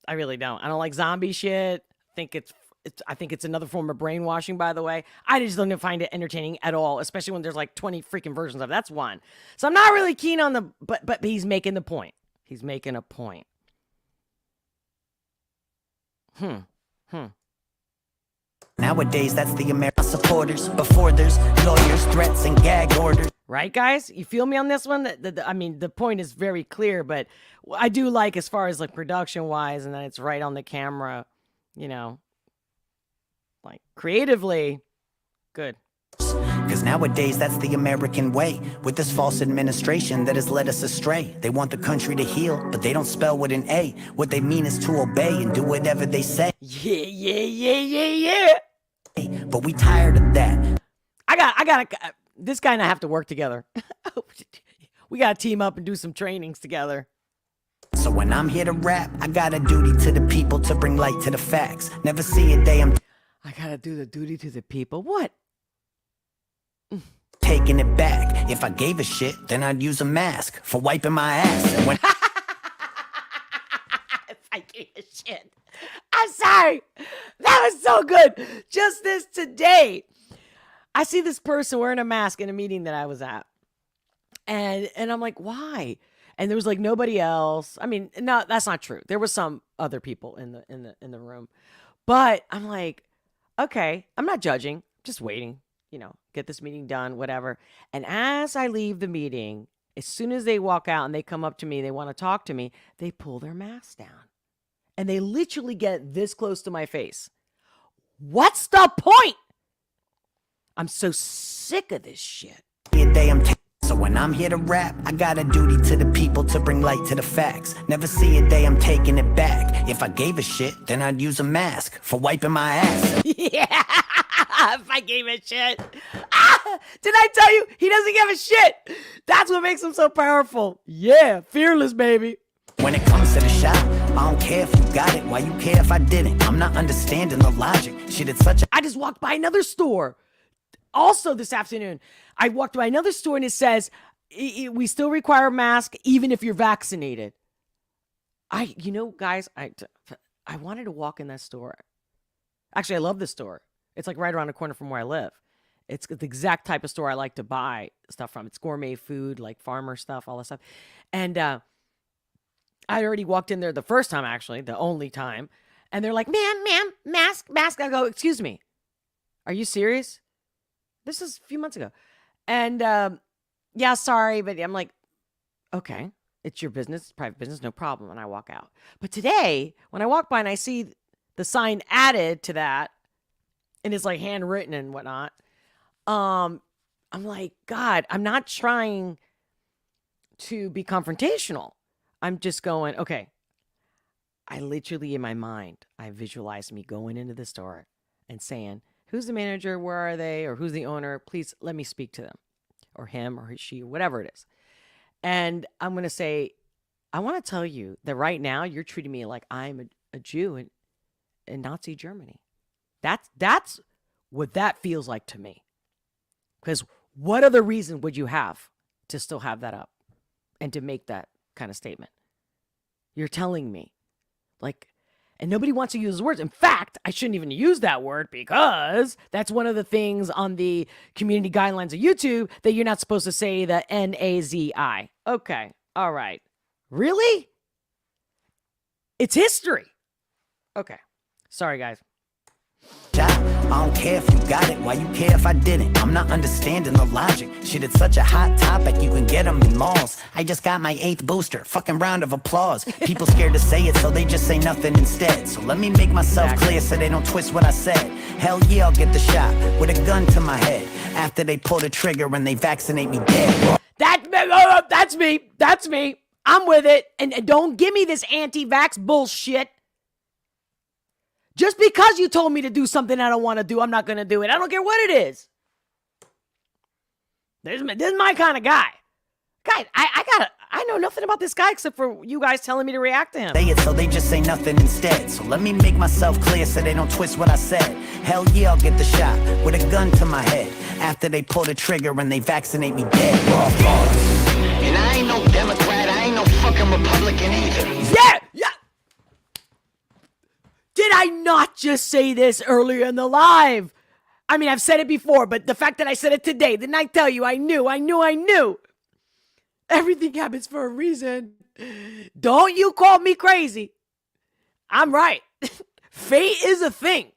I really don't. I don't like zombie shit. I think it's another form of brainwashing, by the way. I just don't find it entertaining at all, especially when there's like 20 freaking versions of it. That's one. So I'm not really keen on the, but he's making the point. He's making a point. Nowadays, that's the American supporters. Before there's lawyers, threats, and gag orders. Right, guys? You feel me on this one? I mean, the point is very clear, but I do like as far as like production-wise, and then it's right on the camera, you know. Like, creatively, good. Because nowadays, that's the American way. With this false administration that has led us astray. They want the country to heal, but they don't spell with an A. What they mean is to obey and do whatever they say. Yeah. But we tired of that. This guy and I have to work together. We gotta team up and do some trainings together. So when I'm here to rap, I got a duty to the people to bring light to the facts. Never see a day I'm... I gotta do the duty to the people. What? Taking it back. If I gave a shit, then I'd use a mask for wiping my ass. And when If I gave a shit. I'm sorry. That was so good. Just this today. I see this person wearing a mask in a meeting that I was at. And I'm like, why? And there was like nobody else. I mean, no, that's not true. There was some other people in the room. But I'm like, okay, I'm not judging, just waiting, get this meeting done, whatever. And as I leave the meeting, as soon as they walk out and they come up to me, they want to talk to me, they pull their mask down. And they literally get this close to my face. What's the point? I'm so sick of this shit. So when I'm here to rap, I got a duty to the people to bring light to the facts. Never see a day I'm taking it back. If I gave a shit, then I'd use a mask for wiping my ass. Yeah, if I gave a shit. Did I tell you? He doesn't give a shit. That's what makes him so powerful. Yeah, fearless, baby. When it comes to the shop, I don't care if you got it. Why you care if I didn't? I'm not understanding the logic. Shit, it's such a... I just walked by another store. Also this afternoon, I walked by another store and it says, we still require a mask even if you're vaccinated. Guys, I wanted to walk in that store. Actually, I love this store. It's like right around the corner from where I live. It's the exact type of store I like to buy stuff from. It's gourmet food, like farmer stuff, all that stuff. And I already walked in there the first time, actually, the only time. And they're like, ma'am, mask. I go, excuse me. Are you serious? This is a few months ago. And yeah, sorry, but I'm like, okay, it's your business, private business, no problem. And I walk out. But today, when I walk by and I see the sign added to that, and it's like handwritten and whatnot, I'm like, God, I'm not trying to be confrontational. I'm just going, okay. I literally, in my mind, I visualized me going into the store and saying, who's the manager? Where are they? Or who's the owner? Please let me speak to them, or him, or she, whatever it is. And I'm going to say, I want to tell you that right now you're treating me like I'm a Jew in Nazi Germany. That's what that feels like to me. Because what other reason would you have to still have that up and to make that kind of statement? You're telling me, like, and nobody wants to use those words. In fact, I shouldn't even use that word because that's one of the things on the community guidelines of YouTube that you're not supposed to say the N-A-Z-I. Okay. All right. Really? It's history. Okay. Sorry, guys. I don't care if you got it, why you care if I didn't? I'm not understanding the logic. Shit, it's such a hot topic, you can get them in malls. I just got my 8th booster, fucking round of applause. People scared to say it, so they just say nothing instead. So let me make myself clear so they don't twist what I said. Hell yeah, I'll get the shot with a gun to my head after they pull the trigger and they vaccinate me dead. That's me. I'm with it. And don't give me this anti-vax bullshit. Just because you told me to do something I don't want to do, I'm not going to do it. I don't care what it is. This is my kind of guy. Guys, I know nothing about this guy except for you guys telling me to react to him. Say it so they just say nothing instead. So let me make myself clear so they don't twist what I said. Hell yeah, I'll get the shot with a gun to my head after they pull the trigger and they vaccinate me dead. And I ain't no Democrat, I ain't no fucking Republican either. Yeah. Did I not just say this earlier in the live? I mean, I've said it before, but the fact that I said it today, didn't I tell you? I knew. Everything happens for a reason. Don't you call me crazy. I'm right. Fate is a thing.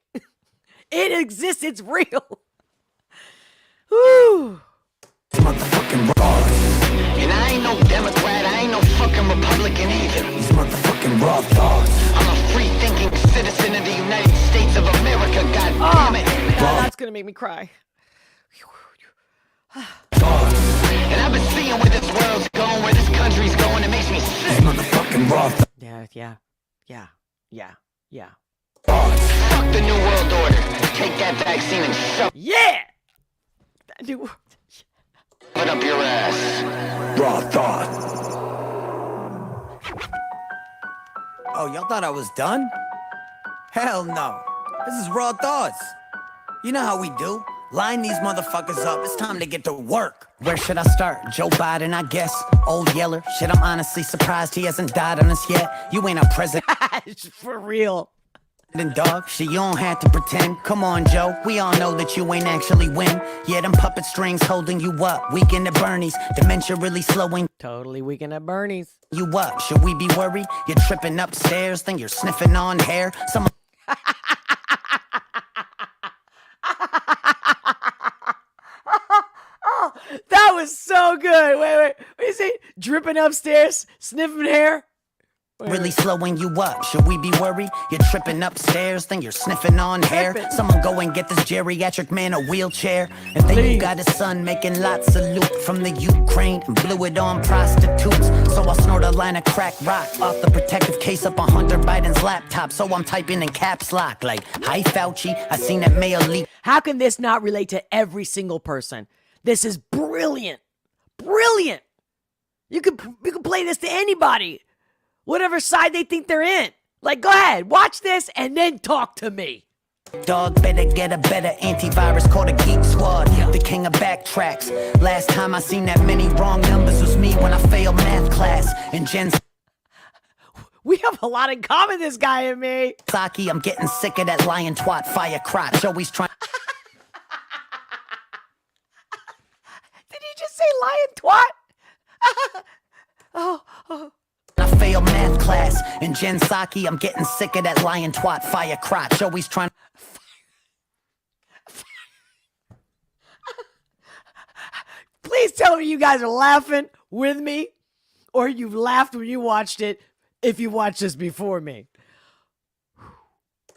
It exists. It's real. Whew. Motherfucking raw. And I ain't no Democrat, I ain't no fucking Republican either. These motherfucking raw thoughts. I'm a free-thinking citizen of the United States of America, goddammit. God, that's gonna make me cry. And I've been seeing where this world's going, where this country's going, it makes me sick. Motherfucking raw thoughts. Yeah. Fuck the New World Order. Take that vaccine and shove it up your ass. Raw thought. Oh, y'all thought I was done? Hell no. This is Raw Thoughts. You know how we do. Line these motherfuckers up. It's time to get to work. Where should I start? Joe Biden, I guess. Old Yeller. Shit, I'm honestly surprised he hasn't died on us yet. You ain't a president. For real. Dog, shit, you don't have to pretend. Come on, Joe, we all know that you ain't actually win. Yeah, them puppet strings holding you up. Weekend at Bernie's, dementia really slowing. Totally Weekend at Bernie's. You up? Should we be worried? You're tripping upstairs, then you're sniffing on hair. Some. Oh, that was so good. Wait. What do you say? Dripping upstairs, sniffing hair. Really slowing you up. Should we be worried? You're tripping upstairs, then you're sniffing on hair. Someone go and get this geriatric man a wheelchair. And then you got his son making lots of loot from the Ukraine and blew it on prostitutes. So I'll snort a line of crack rock off the protective case up on Hunter Biden's laptop. So I'm typing in caps lock like, hi Fauci, I seen that mail leak. How can this not relate to every single person? This is brilliant. Brilliant. You could play this to anybody. Whatever side they think they're in. Like, go ahead, watch this and then talk to me. Dog better get a better antivirus called a Geek Squad. The king of backtracks. Last time I seen that many wrong numbers was me when I failed math class. And Jen's. We have a lot in common, this guy and me. Saki, I'm getting sick of that lion twat fire crotch. Always trying. Did he just say lion twat? Oh. I failed math class. And Jen Psaki, I'm getting sick of that lion twat fire crotch. Always trying. Please tell me you guys are laughing with me, or you've laughed when you watched it if you watched this before me.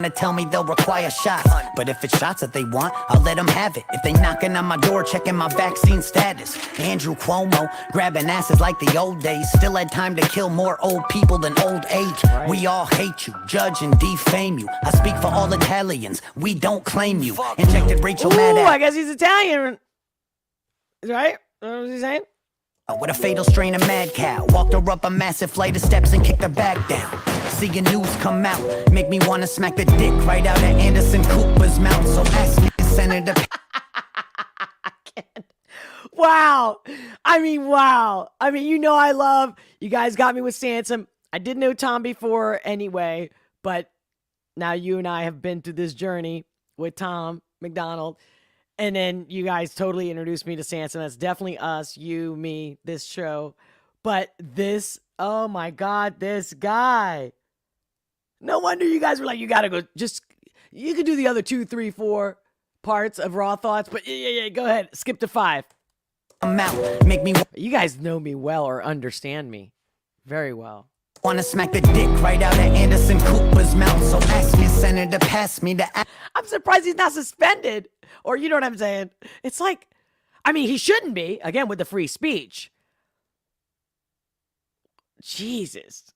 To tell me they'll require shots, but if it's shots that they want, I'll let them have it. If they knocking on my door, checking my vaccine status. Andrew Cuomo, grabbing asses like the old days. Still had time to kill more old people than old age. We all hate you, judge and defame you. I speak for all Italians, we don't claim you. Injected Rachel Maddow. I guess he's Italian. Right? What was he saying? With a fatal strain of mad cow. Walked her up a massive flight of steps and kicked her back down. Seeing news come out, make me want to smack the dick right out of Anderson Cooper's mouth. So ask me, Senator. Wow. I mean, I love, you guys got me with Sansom. I didn't know Tom before anyway, but now you and I have been through this journey with Tom McDonald. And then you guys totally introduced me to Sansom. That's definitely us, you, me, this show. But this, oh my God, this guy. No wonder you guys were like, you got to go, you could do the other 2, 3, 4 parts of Raw Thoughts. But yeah, go ahead. Skip to 5. I'm out. Make me. You guys know me well or understand me very well. Wanna smack the dick right out of Anderson Cooper's mouth. So ask me, Senator, pass me the. I'm surprised he's not suspended. Or you know what I'm saying? It's like, he shouldn't be. Again, with the free speech. Jesus.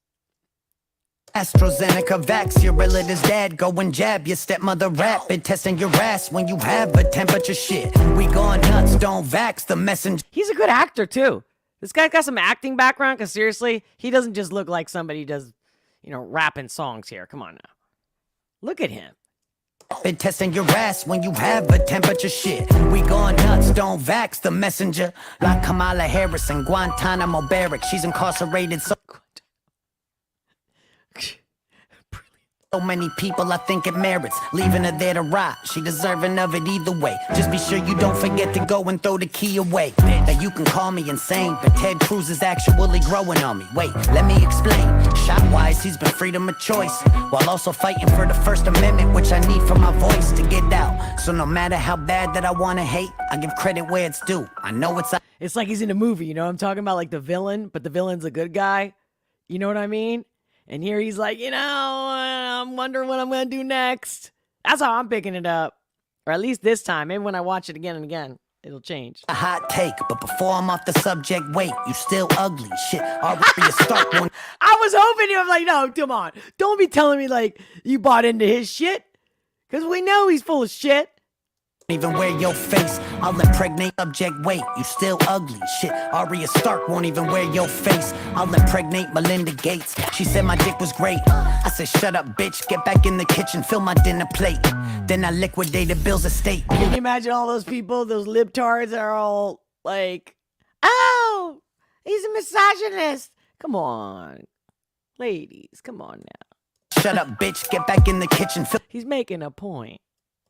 AstraZeneca vax, your relative's dad. Go and jab your stepmother rap. Been testing your ass when you have a temperature shit. We gone nuts, don't vax the messenger. He's a good actor, too. This guy got some acting background, because seriously, he doesn't just look like somebody who does, rapping songs here. Come on now. Look at him. Been testing your ass when you have a temperature shit. We gone nuts, don't vax the messenger. Like Kamala Harris in Guantanamo Barrack. She's incarcerated so many people, I think it merits leaving her there to rot. She deserving of it either way. Just be sure you don't forget to go and throw the key away. Now you can call me insane, but Ted Cruz is actually growing on me. Wait, let me explain. Shot-wise, he's been freedom of choice, while also fighting for the First Amendment, which I need for my voice to get out. So no matter how bad that I want to hate, I give credit where it's due. I know it's like he's in a movie, I'm talking about, like the villain, but the villain's a good guy. You know what I mean? And here he's like, I'm wondering what I'm going to do next. That's how I'm picking it up. Or at least this time. Maybe when I watch it again and again, it'll change. A hot take, but before I'm off the subject, wait, you still ugly. Shit, Arya Stark one. I was hoping you were like, no, come on. Don't be telling me like you bought into his shit. Because we know he's full of shit. Even wear your face, I'll impregnate subject, wait, you still ugly. Shit, Arya Stark won't even wear your face. I'll impregnate Melinda Gates. She said my dick was great. I said, shut up, bitch, get back in the kitchen, fill my dinner plate. Then I liquidated Bill's estate. Can you imagine all those people, those libtards that are all like, oh, he's a misogynist. Come on. Ladies, come on now. shut up, bitch, get back in the kitchen. He's making a point.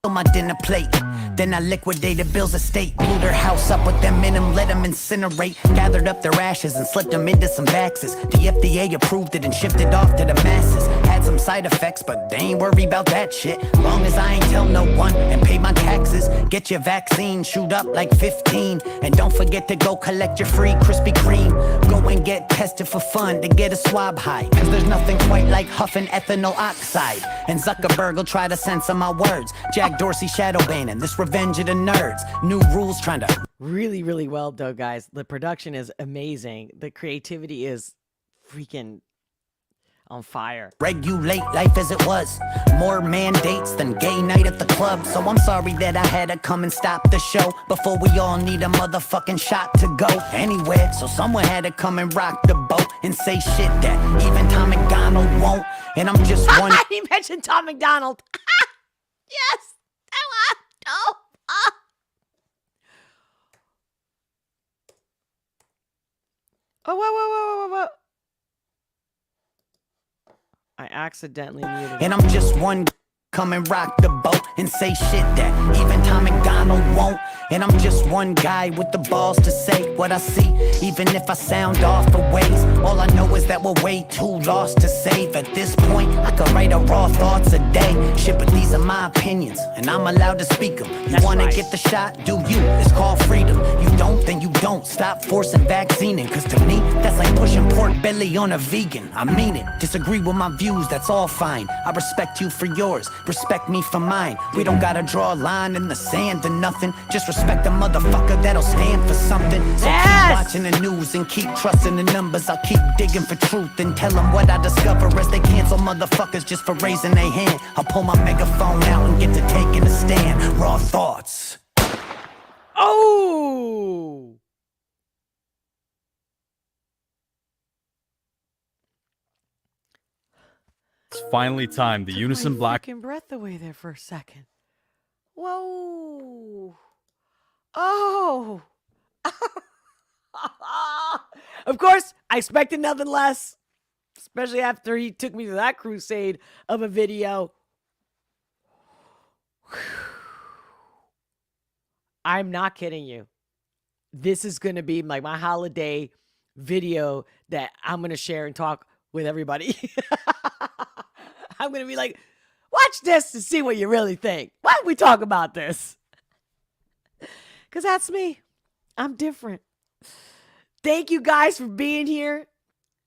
My dinner plate, then I liquidated Bill's estate, blew their house up with them in them, let them incinerate, gathered up their ashes and slipped them into some vaxes. The FDA approved it and shipped it off to the masses. Had some side effects, but they ain't worried about that shit. Long as I ain't tell no one and pay my taxes. Get your vaccine, shoot up like 15, and don't forget to go collect your free Krispy Kreme. Go and get tested for fun to get a swab high, cause there's nothing quite like huffing ethanol oxide. And Zuckerberg will try to censor my words. Jack Dorsey shadow banning, this revenge of the nerds. New rules trying to... Really well, though, guys. The production is amazing. The creativity is freaking on fire. Regulate life as it was. More mandates than gay night at the club. So I'm sorry that I had to come and stop the show before we all need a motherfucking shot to go anywhere. So someone had to come and rock the boat and say shit that even Tom McDonald won't. And I'm just one... He mentioned Tom McDonald. Yes. Oh. Oh, whoa. I accidentally muted. And I'm just one come and rock the boat and say shit that even Tom McDonald won't. And I'm just one guy with the balls to say what I see, even if I sound off for ways. All I know is that we're way too lost to save. At this point, I could write a raw thoughts a day. Shit, but these are my opinions, and I'm allowed to speak them. You wanna get the shot? Do you? It's called freedom. You don't, then you don't. Stop forcing vaccinating, cause to me, that's like pushing pork belly on a vegan. I mean it. Disagree with my views, that's all fine. I respect you for yours, respect me for mine. We don't gotta draw a line in the sand or nothing. Just respect a motherfucker that'll stand for something. So keep watching the news and keep trusting the numbers. I'll keep digging for truth and tell them what I discover as they cancel motherfuckers just for raising their hand. I'll pull my megaphone out and get to taking a stand. Raw thoughts. Oh! It's finally time. The Unison Black. Fucking breath away there for a second. Whoa! Oh! Of course, I expected nothing less, especially after he took me to that crusade of a video. I'm not kidding you. This is going to be like my holiday video that I'm going to share and talk with everybody. I'm going to be like, watch this to see what you really think. Why don't we talk about this? Because that's me. I'm different. Thank you guys for being here.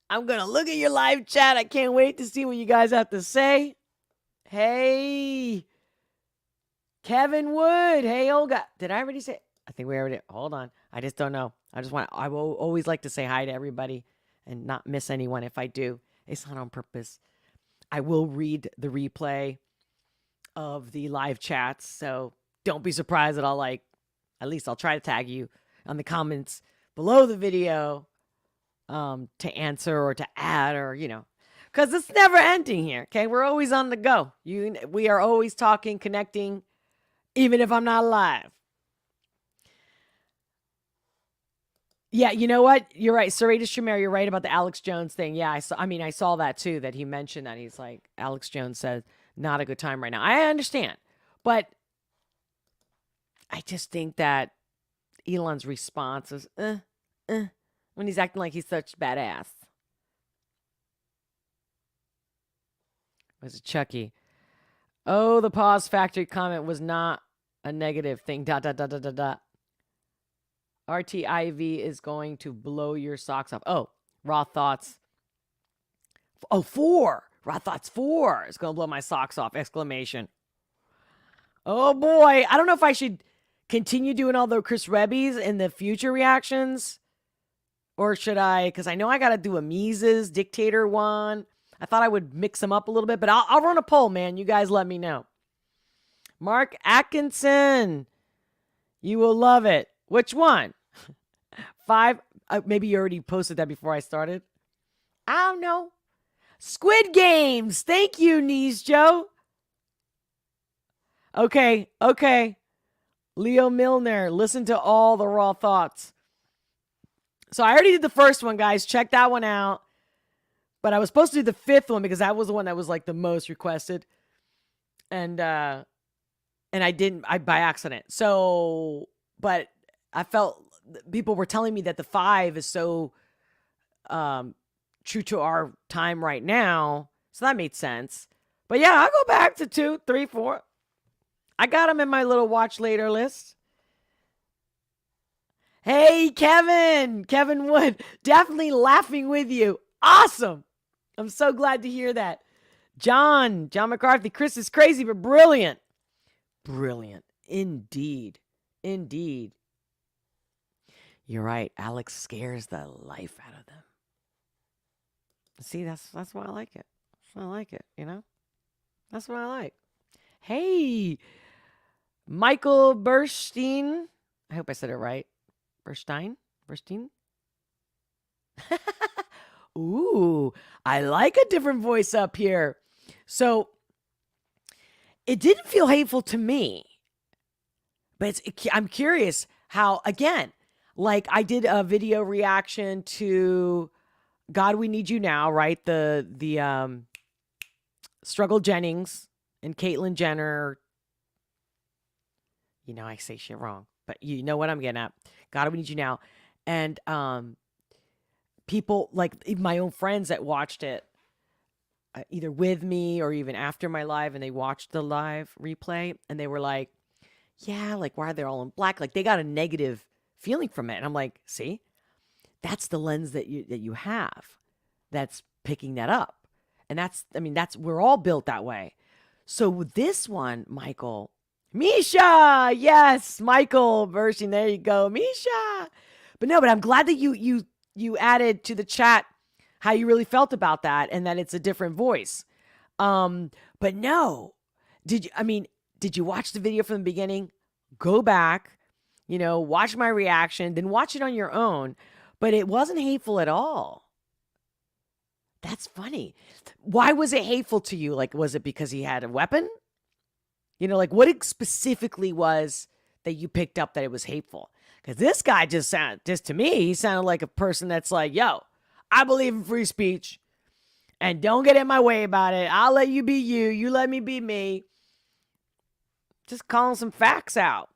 I'm going to look at your live chat. I can't wait to see what you guys have to say. Hey, Kevin Wood. Hey, Olga. Did I already say? I think we already. Hold on. I just don't know. I will always like to say hi to everybody and not miss anyone. If I do, it's not on purpose. I will read the replay of the live chats. So don't be surprised that at least I'll try to tag you on the comments below the video to answer or to add or, because it's never ending here. Okay. We're always on the go. We are always talking, connecting, even if I'm not live. Yeah, you know what? You're right. Serratus Schumer, you're right about the Alex Jones thing. Yeah, I saw that too, that he mentioned that. He's like, Alex Jones said, not a good time right now. I understand. But I just think that Elon's response is, when he's acting like he's such badass. Was it Chucky? Oh, the pause factory comment was not a negative thing. ... RTIV is going to blow your socks off. Oh, Raw Thoughts. Oh, 4. Raw Thoughts 4 is going to blow my socks off. Exclamation. Oh, boy. I don't know if I should continue doing all the Chris Webbies in the future reactions. Or should I? Because I know I got to do a Mises Dictator one. I thought I would mix them up a little bit. But I'll run a poll, man. You guys let me know. Mark Atkinson. You will love it. Which one? 5? Maybe you already posted that before I started. I don't know. Squid Games. Thank you, Knees Joe. Okay. Leo Milner. Listen to all the Raw Thoughts. So I already did the first one, guys. Check that one out. But I was supposed to do the fifth one because that was the one that was like the most requested. And I didn't, by accident. So, but I felt people were telling me that the 5 is so true to our time right now. So that made sense. But yeah, I'll go back to 2, 3, 4. I got them in my little watch later list. Hey, Kevin Wood, definitely laughing with you. Awesome. I'm so glad to hear that. John McCarthy, Chris is crazy, but brilliant. Brilliant. Indeed. You're right. Alex scares the life out of them. See, that's why I like it. That's why I like it, you know? That's what I like. Hey, Michael Burstein. I hope I said it right. Burstein? Ooh, I like a different voice up here. So, it didn't feel hateful to me. But I'm curious how, again, like I did a video reaction to God We Need You Now, right? The Struggle Jennings and Caitlyn Jenner. You know, I say shit wrong, but you know what I'm getting at. God We Need You Now. And people, like even my own friends that watched it, either with me or even after my live, and they watched the live replay, and they were like, yeah, like, why are they all in black? Like, they got a negative feeling from it. And I'm like, see, that's the lens that you have that's picking that up. And we're all built that way. So with this one, Michael, Misha, yes, Michael version, there you go, Misha. But I'm glad that you added to the chat how you really felt about that and that it's a different voice. But no, did you watch the video from the beginning? Go back, watch my reaction, then watch it on your own. But it wasn't hateful at all. That's funny. Why was it hateful to you? Like, was it because he had a weapon? Like what it specifically was that you picked up that it was hateful? Because this guy just to me, he sounded like a person that's like, yo, I believe in free speech and don't get in my way about it. I'll let you be you. You let me be me. Just calling some facts out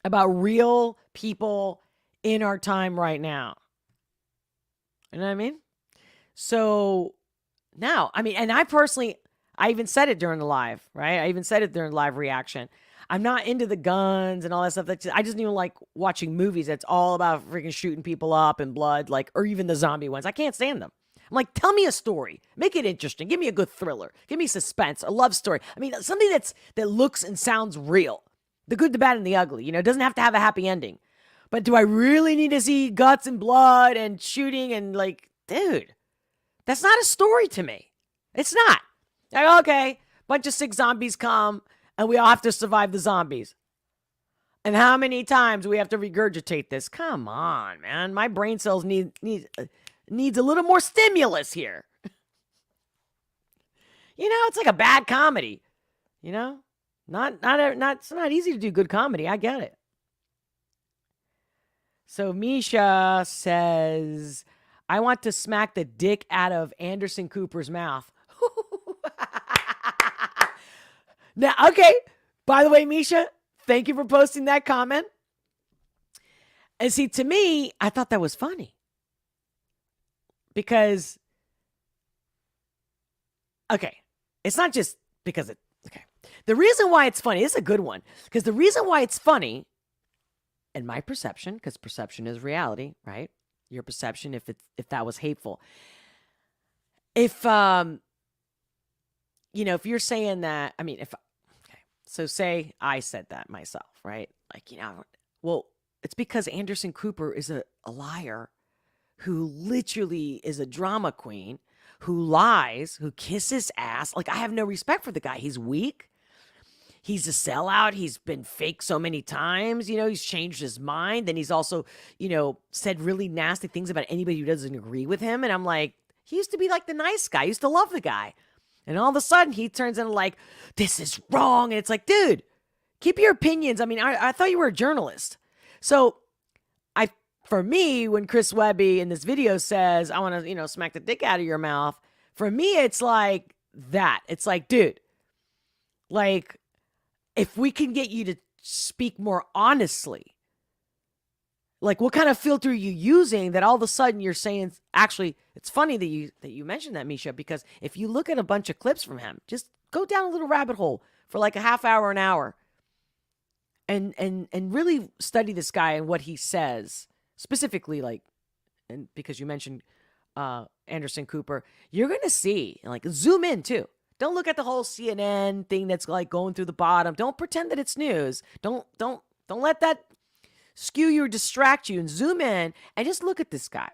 about real people in our time right now. You know what I mean? So now, and I even said it during the live, right? I even said it during live reaction. I'm not into the guns and all that stuff. I just don't even like watching movies that's all about freaking shooting people up and blood, or even the zombie ones. I can't stand them. I'm like, tell me a story. Make it interesting. Give me a good thriller. Give me suspense, a love story. Something that looks and sounds real. The good, the bad, and the ugly. It doesn't have to have a happy ending. But do I really need to see guts and blood and shooting and dude, that's not a story to me. It's not. Okay, bunch of sick zombies come and we all have to survive the zombies. And how many times we have to regurgitate this? Come on, man. My brain cells needs a little more stimulus here. It's like a bad comedy. It's not easy to do good comedy. I get it. So Misha says, I want to smack the dick out of Anderson Cooper's mouth. Now, okay. By the way, Misha, thank you for posting that comment. And see, to me, I thought that was funny. Because, okay, it's not just because okay. The reason why it's funny, this is a good one. Because the reason why it's funny, in my perception, because perception is reality, right? Your perception, if that was hateful. If you're saying that, so say I said that myself, right? Well, it's because Anderson Cooper is a liar who literally is a drama queen, who lies, who kisses ass. I have no respect for the guy. He's weak. He's a sellout. He's been fake so many times. He's changed his mind. Then he's also, said really nasty things about anybody who doesn't agree with him. And I'm like, he used to be the nice guy. I used to love the guy. And all of a sudden he turns into this is wrong. And it's like, dude, keep your opinions. I thought you were a journalist. So I for me, when Chris Webby in this video says, I want to, smack the dick out of your mouth, for me, it's like that. It's like, dude, like, if we can get you to speak more honestly, like, what kind of filter are you using that all of a sudden you're saying, actually, it's funny that you mentioned that, Misha, because if you look at a bunch of clips from him, just go down a little rabbit hole for like a half hour, an hour, and really study this guy and what he says, specifically, like, and because you mentioned Anderson Cooper, you're going to see, like, zoom in too. Don't look at the whole CNN thing that's like going through the bottom. Don't pretend that it's news. Don't let that skew you or distract you, and zoom in and just look at this guy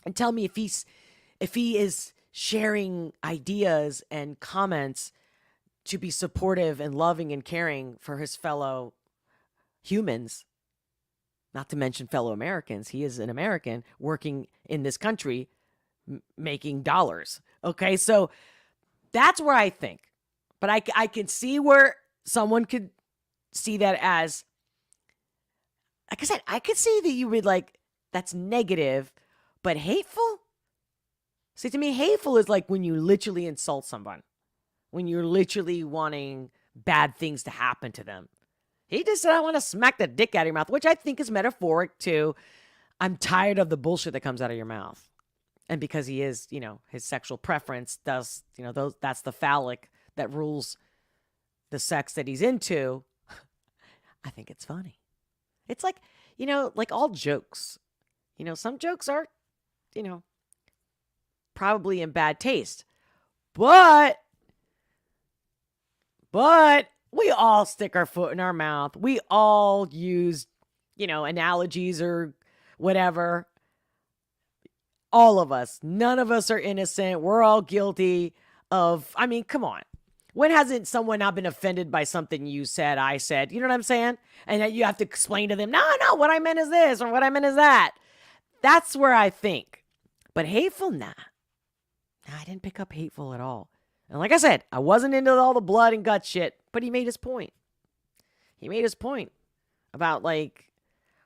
and tell me if he is sharing ideas and comments to be supportive and loving and caring for his fellow humans, not to mention fellow Americans. He is an American working in this country, making dollars. Okay, so that's where I think. But I can see where someone could see that as, like I said, I could see that you would like, that's negative, but hateful? See, to me, hateful is like when you literally insult someone, when you're literally wanting bad things to happen to them. He just said, I want to smack the dick out of your mouth, which I think is metaphoric to, I'm tired of the bullshit that comes out of your mouth. And because he is, his sexual preference does, that's the phallic that rules the sex that he's into. I think it's funny. It's like, like all jokes. Some jokes are, probably in bad taste. But we all stick our foot in our mouth. We all use, analogies or whatever. All of us. None of us are innocent. We're all guilty of, come on. When hasn't someone not been offended by something you said, I said? You know what I'm saying? And then you have to explain to them, no, what I meant is this or what I meant is that. That's where I think. But hateful, nah. I didn't pick up hateful at all. And like I said, I wasn't into all the blood and gut shit, but he made his point. He made his point about, like,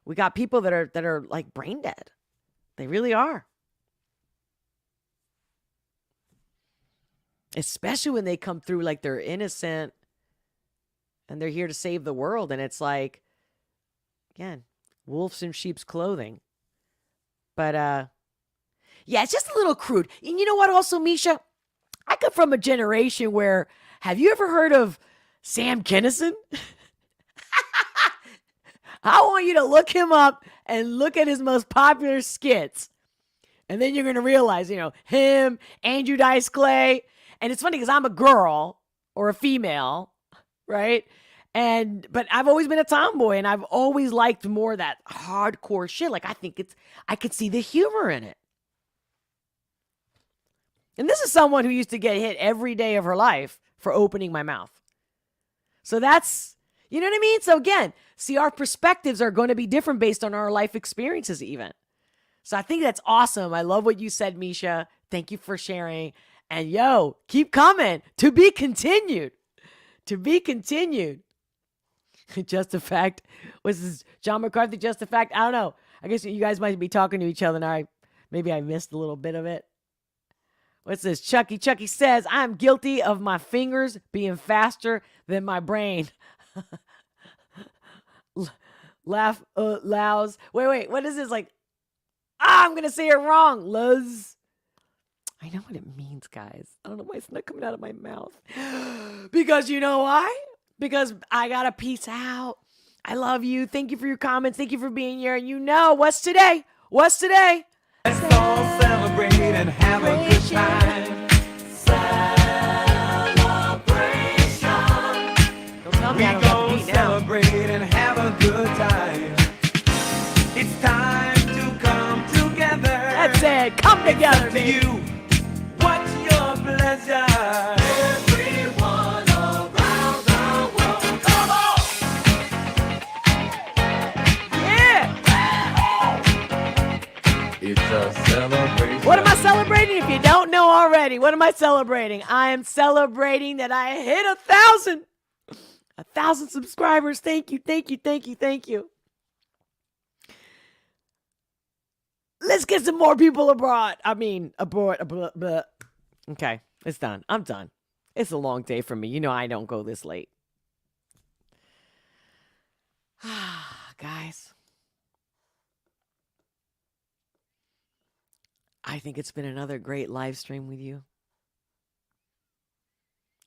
we got people that are like brain dead. They really are. Especially when they come through like they're innocent and they're here to save the world. And it's like, again, wolves in sheep's clothing. But, yeah, it's just a little crude. And you know what also, Misha? I come from a generation where, have you ever heard of Sam Kinison? I want you to look him up and look at his most popular skits. And then you're going to realize, him, Andrew Dice Clay. And it's funny because I'm a girl or a female, right? But I've always been a tomboy, and I've always liked more of that hardcore shit. Like, I could see the humor in it. And this is someone who used to get hit every day of her life for opening my mouth. So that's, you know what I mean? So again, see, our perspectives are going to be different based on our life experiences even. So I think that's awesome. I love what you said, Misha. Thank you for sharing. And yo, keep coming. To be continued. To be continued. Just a fact. Was this John McCarthy just a fact? I don't know. I guess you guys might be talking to each other now. Maybe I missed a little bit of it. What's this? Chucky says, I'm guilty of my fingers being faster than my brain. Laugh louse. Wait. What is this? Like, I'm going to say it wrong. Luz. I know what it means, guys. I don't know why it's not coming out of my mouth. Because you know why? Because I got to peace out. I love you. Thank you for your comments. Thank you for being here. And what's today? What's today? Let's all celebrate and have a good time. Celebration. Don't tell me I don't have to beat now. Celebrate and have a good time. It's time to come together. That's it. Come together, To baby. you, what's your pleasure? Everyone around the world, come on! Yeah. It's a celebration. What am I celebrating? If you don't know already, what am I celebrating? I am celebrating that I hit 1,000. 1,000 subscribers. Thank you. Let's get some more people abroad. I mean, abroad. Okay, it's done. I'm done. It's a long day for me. You know I don't go this late. Guys, I think it's been another great live stream with you.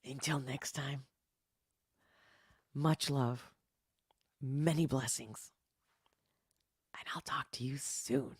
Until next time, much love, many blessings, and I'll talk to you soon.